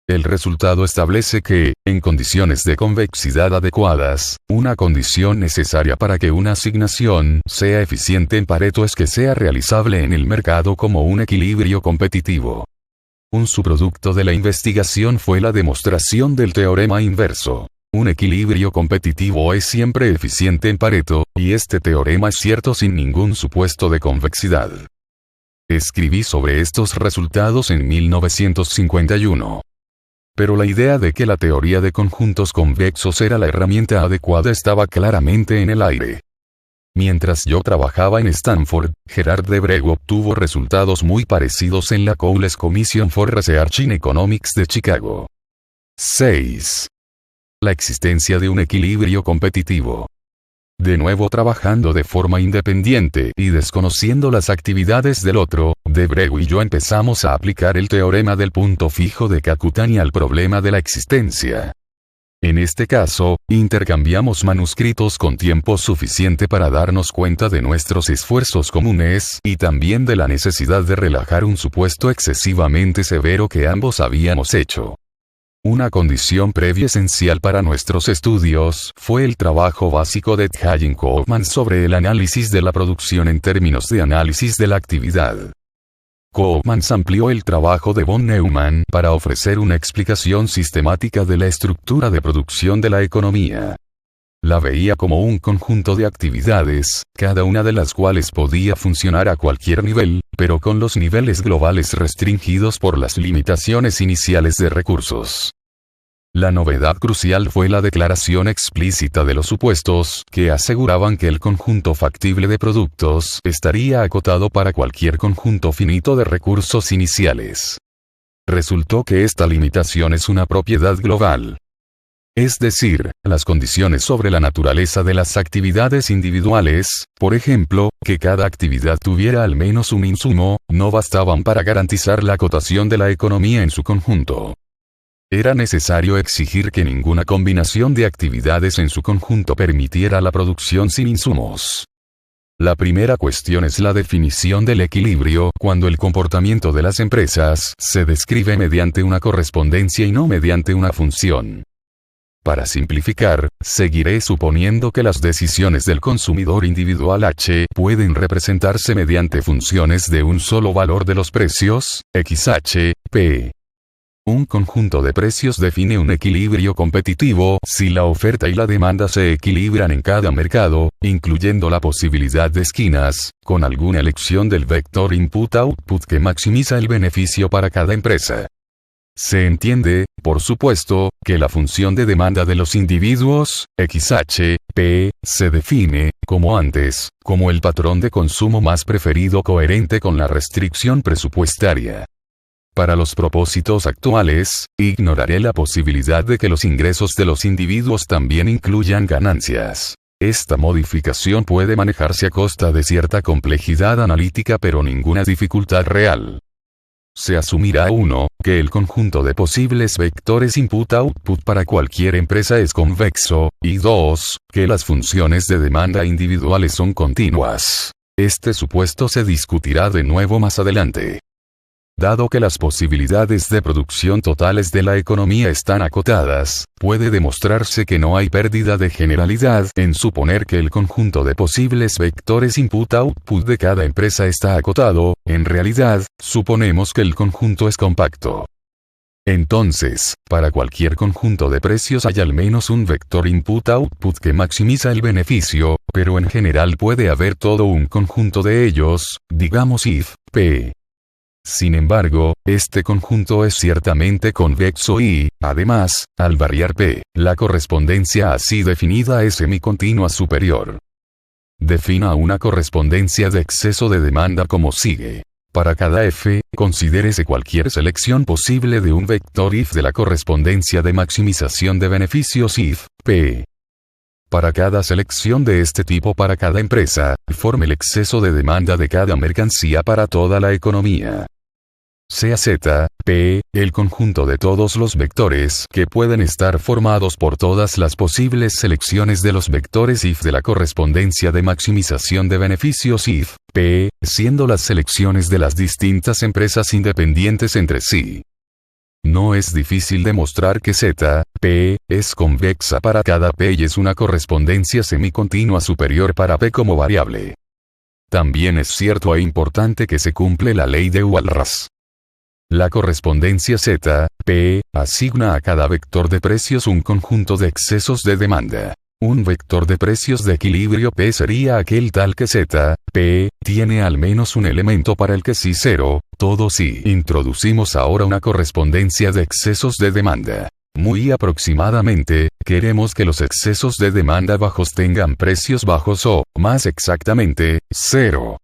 Speaker 1: El resultado establece que, en condiciones de convexidad adecuadas, una condición necesaria para que una asignación sea eficiente en Pareto es que sea realizable en el mercado como un equilibrio competitivo. Un subproducto de la investigación fue la demostración del teorema inverso. Un equilibrio competitivo es siempre eficiente en Pareto, y este teorema es cierto sin ningún supuesto de convexidad. Escribí sobre estos resultados en 1951. Pero la idea de que la teoría de conjuntos convexos era la herramienta adecuada estaba claramente en el aire. Mientras yo trabajaba en Stanford, Gerard Debreu obtuvo resultados muy parecidos en la Cowles Commission for Research in Economics de Chicago. 6. la existencia de un equilibrio competitivo. De nuevo trabajando de forma independiente y desconociendo las actividades del otro, de Breu y yo empezamos a aplicar el teorema del punto fijo de Kakutani al problema de la existencia. En este caso, intercambiamos manuscritos con tiempo suficiente para darnos cuenta de nuestros esfuerzos comunes y también de la necesidad de relajar un supuesto excesivamente severo que ambos habíamos hecho. Una condición previa esencial para nuestros estudios fue el trabajo básico de Thayin Kaufman sobre el análisis de la producción en términos de análisis de la actividad. Kaufman amplió el trabajo de von Neumann para ofrecer una explicación sistemática de la estructura de producción de la economía. La veía como un conjunto de actividades, cada una de las cuales podía funcionar a cualquier nivel, pero con los niveles globales restringidos por las limitaciones iniciales de recursos. La novedad crucial fue la declaración explícita de los supuestos que aseguraban que el conjunto factible de productos estaría acotado para cualquier conjunto finito de recursos iniciales. Resultó que esta limitación es una propiedad global. Es decir, las condiciones sobre la naturaleza de las actividades individuales, por ejemplo, que cada actividad tuviera al menos un insumo, no bastaban para garantizar la acotación de la economía en su conjunto. Era necesario exigir que ninguna combinación de actividades en su conjunto permitiera la producción sin insumos. La primera cuestión es la definición del equilibrio cuando el comportamiento de las empresas se describe mediante una correspondencia y no mediante una función. Para simplificar, seguiré suponiendo que las decisiones del consumidor individual H pueden representarse mediante funciones de un solo valor de los precios, XH, P. Un conjunto de precios define un equilibrio competitivo si la oferta y la demanda se equilibran en cada mercado, incluyendo la posibilidad de esquinas, con alguna elección del vector input-output que maximiza el beneficio para cada empresa. Se entiende, por supuesto, que la función de demanda de los individuos, XH, P, se define, como antes, como el patrón de consumo más preferido coherente con la restricción presupuestaria. Para los propósitos actuales, ignoraré la posibilidad de que los ingresos de los individuos también incluyan ganancias. Esta modificación puede manejarse a costa de cierta complejidad analítica pero ninguna dificultad real. Se asumirá 1, que el conjunto de posibles vectores input-output para cualquier empresa es convexo, y 2, que las funciones de demanda individuales son continuas. Este supuesto se discutirá de nuevo más adelante. Dado que las posibilidades de producción totales de la economía están acotadas, puede demostrarse que no hay pérdida de generalidad en suponer que el conjunto de posibles vectores input-output de cada empresa está acotado. En realidad, suponemos que el conjunto es compacto. Entonces, para cualquier conjunto de precios hay al menos un vector input-output que maximiza el beneficio, pero en general puede haber todo un conjunto de ellos, digamos if, P. Sin embargo, este conjunto es ciertamente convexo y, además, al variar P, la correspondencia así definida es semicontinua superior. Defina una correspondencia de exceso de demanda como sigue. Para cada F, considérese cualquier selección posible de un vector if de la correspondencia de maximización de beneficios if, P. Para cada selección de este tipo para cada empresa, forme el exceso de demanda de cada mercancía para toda la economía. Sea Z, P, el conjunto de todos los vectores que pueden estar formados por todas las posibles selecciones de los vectores if de la correspondencia de maximización de beneficios if, P, siendo las selecciones de las distintas empresas independientes entre sí. No es difícil demostrar que Z, P, es convexa para cada P y es una correspondencia semicontinua superior para P como variable. También es cierto e importante que se cumple la ley de Walras. La correspondencia Z, P, asigna a cada vector de precios un conjunto de excesos de demanda. Un vector de precios de equilibrio P sería aquel tal que Z, P, tiene al menos un elemento para el que sí 0, todo si introducimos ahora una correspondencia de excesos de demanda. Muy aproximadamente, queremos que los excesos de demanda bajos tengan precios bajos o, más exactamente, 0.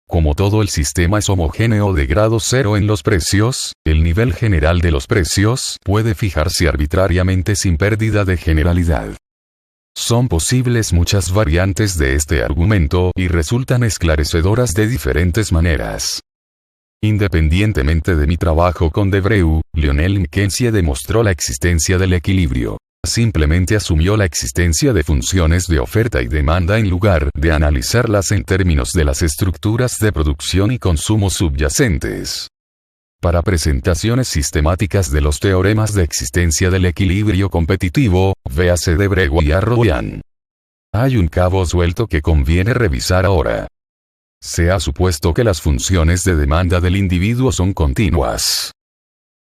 Speaker 1: Como todo el sistema es homogéneo de grado cero en los precios, el nivel general de los precios puede fijarse arbitrariamente sin pérdida de generalidad. Son posibles muchas variantes de este argumento y resultan esclarecedoras de diferentes maneras. Independientemente de mi trabajo con Debreu, Lionel McKenzie demostró la existencia del equilibrio. Simplemente asumió la existencia de funciones de oferta y demanda en lugar de analizarlas en términos de las estructuras de producción y consumo subyacentes. Para presentaciones sistemáticas de los teoremas de existencia del equilibrio competitivo, véase Debreu y Arroyan. Hay un cabo suelto que conviene revisar ahora. Se ha supuesto que las funciones de demanda del individuo son continuas.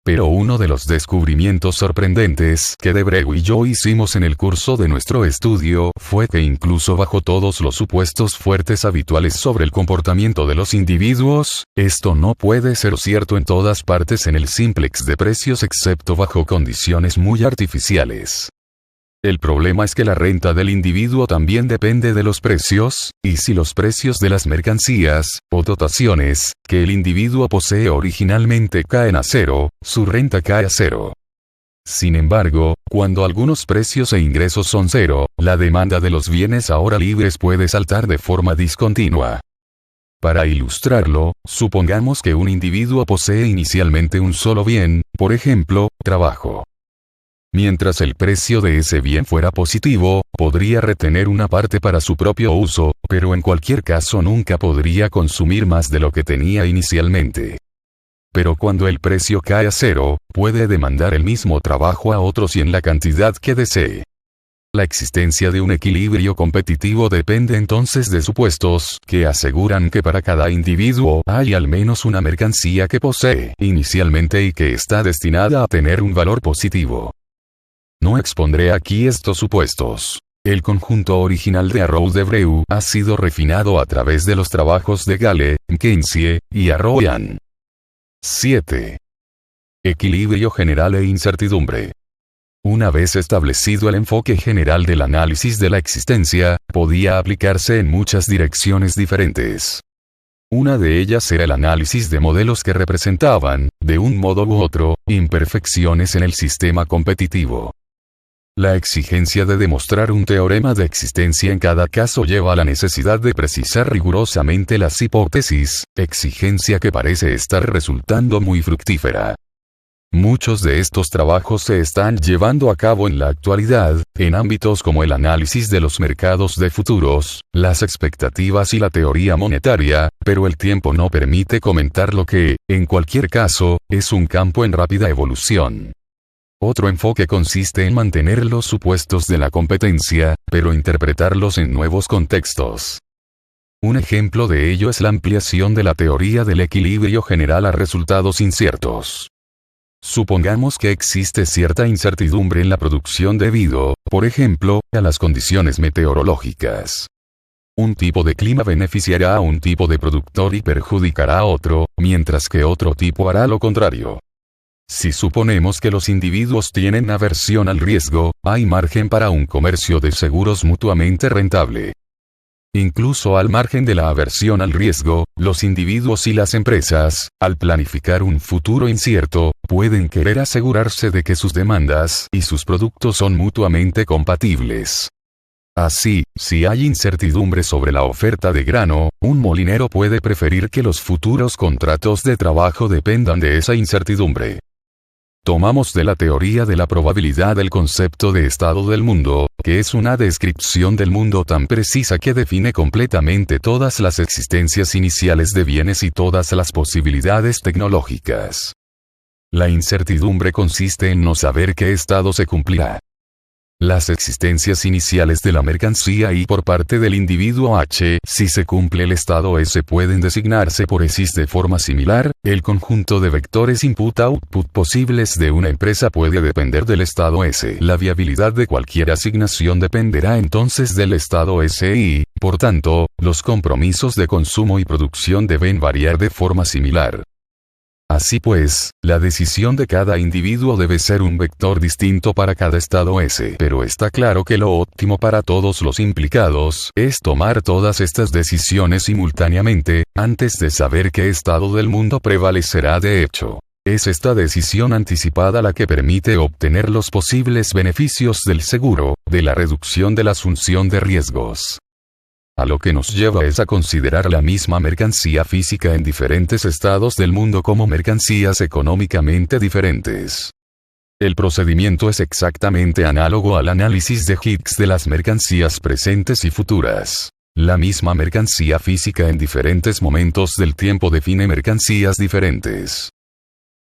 Speaker 1: Pero uno de los descubrimientos sorprendentes que Debreu y yo hicimos en el curso de nuestro estudio fue que incluso bajo todos los supuestos fuertes habituales sobre el comportamiento de los individuos, esto no puede ser cierto en todas partes en el simplex de precios excepto bajo condiciones muy artificiales. El problema es que la renta del individuo también depende de los precios, y si los precios de las mercancías, o dotaciones, que el individuo posee originalmente caen a cero, su renta cae a cero. Sin embargo, cuando algunos precios e ingresos son cero, la demanda de los bienes ahora libres puede saltar de forma discontinua. Para ilustrarlo, supongamos que un individuo posee inicialmente un solo bien, por ejemplo, trabajo. Mientras el precio de ese bien fuera positivo, podría retener una parte para su propio uso, pero en cualquier caso nunca podría consumir más de lo que tenía inicialmente. Pero cuando el precio cae a cero, puede demandar el mismo trabajo a otros y en la cantidad que desee. La existencia de un equilibrio competitivo depende entonces de supuestos que aseguran que para cada individuo hay al menos una mercancía que posee inicialmente y que está destinada a tener un valor positivo. No expondré aquí estos supuestos. El conjunto original de Arrow-Debreu ha sido refinado a través de los trabajos de Gale, McKenzie y Arroyan. 7. Equilibrio general e incertidumbre. Una vez establecido el enfoque general del análisis de la existencia, podía aplicarse en muchas direcciones diferentes. Una de ellas era el análisis de modelos que representaban, de un modo u otro, imperfecciones en el sistema competitivo. La exigencia de demostrar un teorema de existencia en cada caso lleva a la necesidad de precisar rigurosamente las hipótesis, exigencia que parece estar resultando muy fructífera. Muchos de estos trabajos se están llevando a cabo en la actualidad, en ámbitos como el análisis de los mercados de futuros, las expectativas y la teoría monetaria, pero el tiempo no permite comentar lo que, en cualquier caso, es un campo en rápida evolución. Otro enfoque consiste en mantener los supuestos de la competencia, pero interpretarlos en nuevos contextos. Un ejemplo de ello es la ampliación de la teoría del equilibrio general a resultados inciertos. Supongamos que existe cierta incertidumbre en la producción debido, por ejemplo, a las condiciones meteorológicas. Un tipo de clima beneficiará a un tipo de productor y perjudicará a otro, mientras que otro tipo hará lo contrario. Si suponemos que los individuos tienen aversión al riesgo, hay margen para un comercio de seguros mutuamente rentable. Incluso al margen de la aversión al riesgo, los individuos y las empresas, al planificar un futuro incierto, pueden querer asegurarse de que sus demandas y sus productos son mutuamente compatibles. Así, si hay incertidumbre sobre la oferta de grano, un molinero puede preferir que los futuros contratos de trabajo dependan de esa incertidumbre. Tomamos de la teoría de la probabilidad el concepto de estado del mundo, que es una descripción del mundo tan precisa que define completamente todas las existencias iniciales de bienes y todas las posibilidades tecnológicas. La incertidumbre consiste en no saber qué estado se cumplirá. Las existencias iniciales de la mercancía y por parte del individuo H, si se cumple el estado S, pueden designarse por X de forma similar. El conjunto de vectores input-output posibles de una empresa puede depender del estado S. La viabilidad de cualquier asignación dependerá entonces del estado S y, por tanto, los compromisos de consumo y producción deben variar de forma similar. Así pues, la decisión de cada individuo debe ser un vector distinto para cada estado S. Pero está claro que lo óptimo para todos los implicados es tomar todas estas decisiones simultáneamente, antes de saber qué estado del mundo prevalecerá de hecho. Es esta decisión anticipada la que permite obtener los posibles beneficios del seguro, de la reducción de la asunción de riesgos. A lo que nos lleva es a considerar la misma mercancía física en diferentes estados del mundo como mercancías económicamente diferentes. El procedimiento es exactamente análogo al análisis de Higgs de las mercancías presentes y futuras. La misma mercancía física en diferentes momentos del tiempo define mercancías diferentes.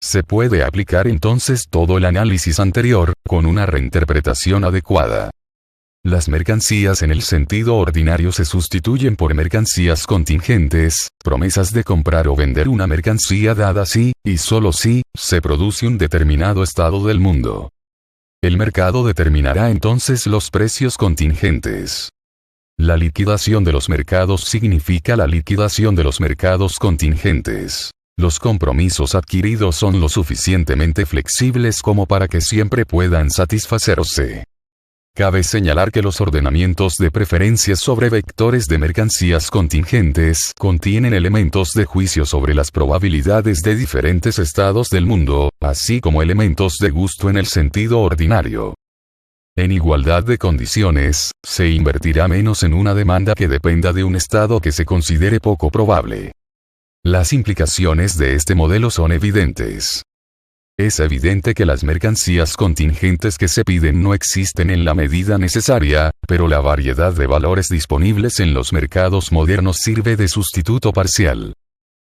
Speaker 1: Se puede aplicar entonces todo el análisis anterior, con una reinterpretación adecuada. Las mercancías en el sentido ordinario se sustituyen por mercancías contingentes, promesas de comprar o vender una mercancía dada si, y solo si, se produce un determinado estado del mundo. El mercado determinará entonces los precios contingentes. La liquidación de los mercados significa la liquidación de los mercados contingentes. Los compromisos adquiridos son lo suficientemente flexibles como para que siempre puedan satisfacerse. Cabe señalar que los ordenamientos de preferencias sobre vectores de mercancías contingentes contienen elementos de juicio sobre las probabilidades de diferentes estados del mundo, así como elementos de gusto en el sentido ordinario. En igualdad de condiciones, se invertirá menos en una demanda que dependa de un estado que se considere poco probable. Las implicaciones de este modelo son evidentes. Es evidente que las mercancías contingentes que se piden no existen en la medida necesaria, pero la variedad de valores disponibles en los mercados modernos sirve de sustituto parcial.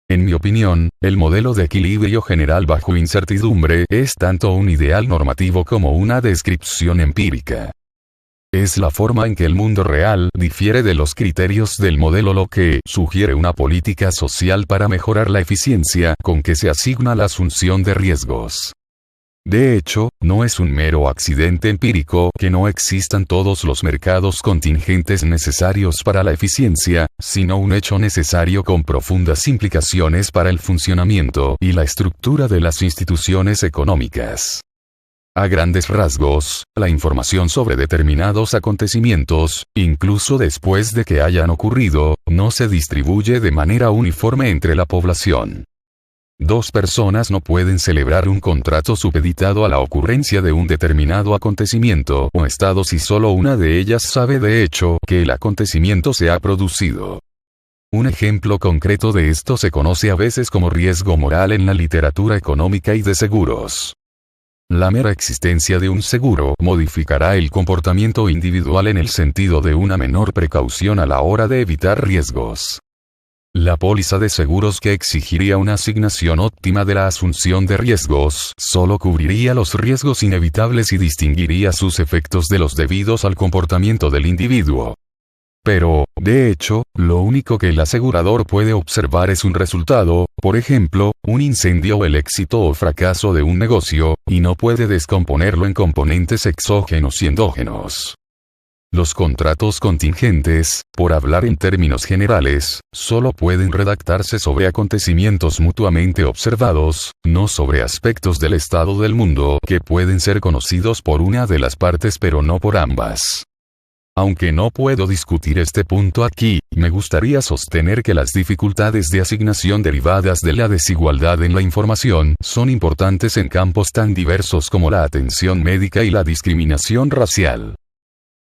Speaker 1: En mi opinión, el modelo de equilibrio general bajo incertidumbre es tanto un ideal normativo como una descripción empírica. Es la forma en que el mundo real difiere de los criterios del modelo lo que sugiere una política social para mejorar la eficiencia con que se asigna la asunción de riesgos. De hecho, no es un mero accidente empírico que no existan todos los mercados contingentes necesarios para la eficiencia, sino un hecho necesario con profundas implicaciones para el funcionamiento y la estructura de las instituciones económicas. A grandes rasgos, la información sobre determinados acontecimientos, incluso después de que hayan ocurrido, no se distribuye de manera uniforme entre la población. Dos personas no pueden celebrar un contrato supeditado a la ocurrencia de un determinado acontecimiento o estado si solo una de ellas sabe de hecho que el acontecimiento se ha producido. Un ejemplo concreto de esto se conoce a veces como riesgo moral en la literatura económica y de seguros. La mera existencia de un seguro modificará el comportamiento individual en el sentido de una menor precaución a la hora de evitar riesgos. La póliza de seguros que exigiría una asignación óptima de la asunción de riesgos solo cubriría los riesgos inevitables y distinguiría sus efectos de los debidos al comportamiento del individuo. Pero, de hecho, lo único que el asegurador puede observar es un resultado, por ejemplo, un incendio o el éxito o fracaso de un negocio, y no puede descomponerlo en componentes exógenos y endógenos. Los contratos contingentes, por hablar en términos generales, solo pueden redactarse sobre acontecimientos mutuamente observados, no sobre aspectos del estado del mundo que pueden ser conocidos por una de las partes pero no por ambas. Aunque no puedo discutir este punto aquí, me gustaría sostener que las dificultades de asignación derivadas de la desigualdad en la información son importantes en campos tan diversos como la atención médica y la discriminación racial.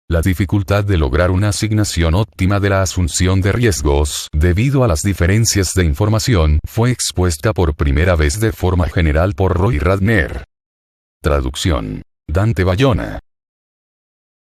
Speaker 1: La dificultad de lograr una asignación óptima de la asunción de riesgos, debido a las diferencias de información, fue expuesta por primera vez de forma general por Roy Radner. Traducción: Dante Bayona.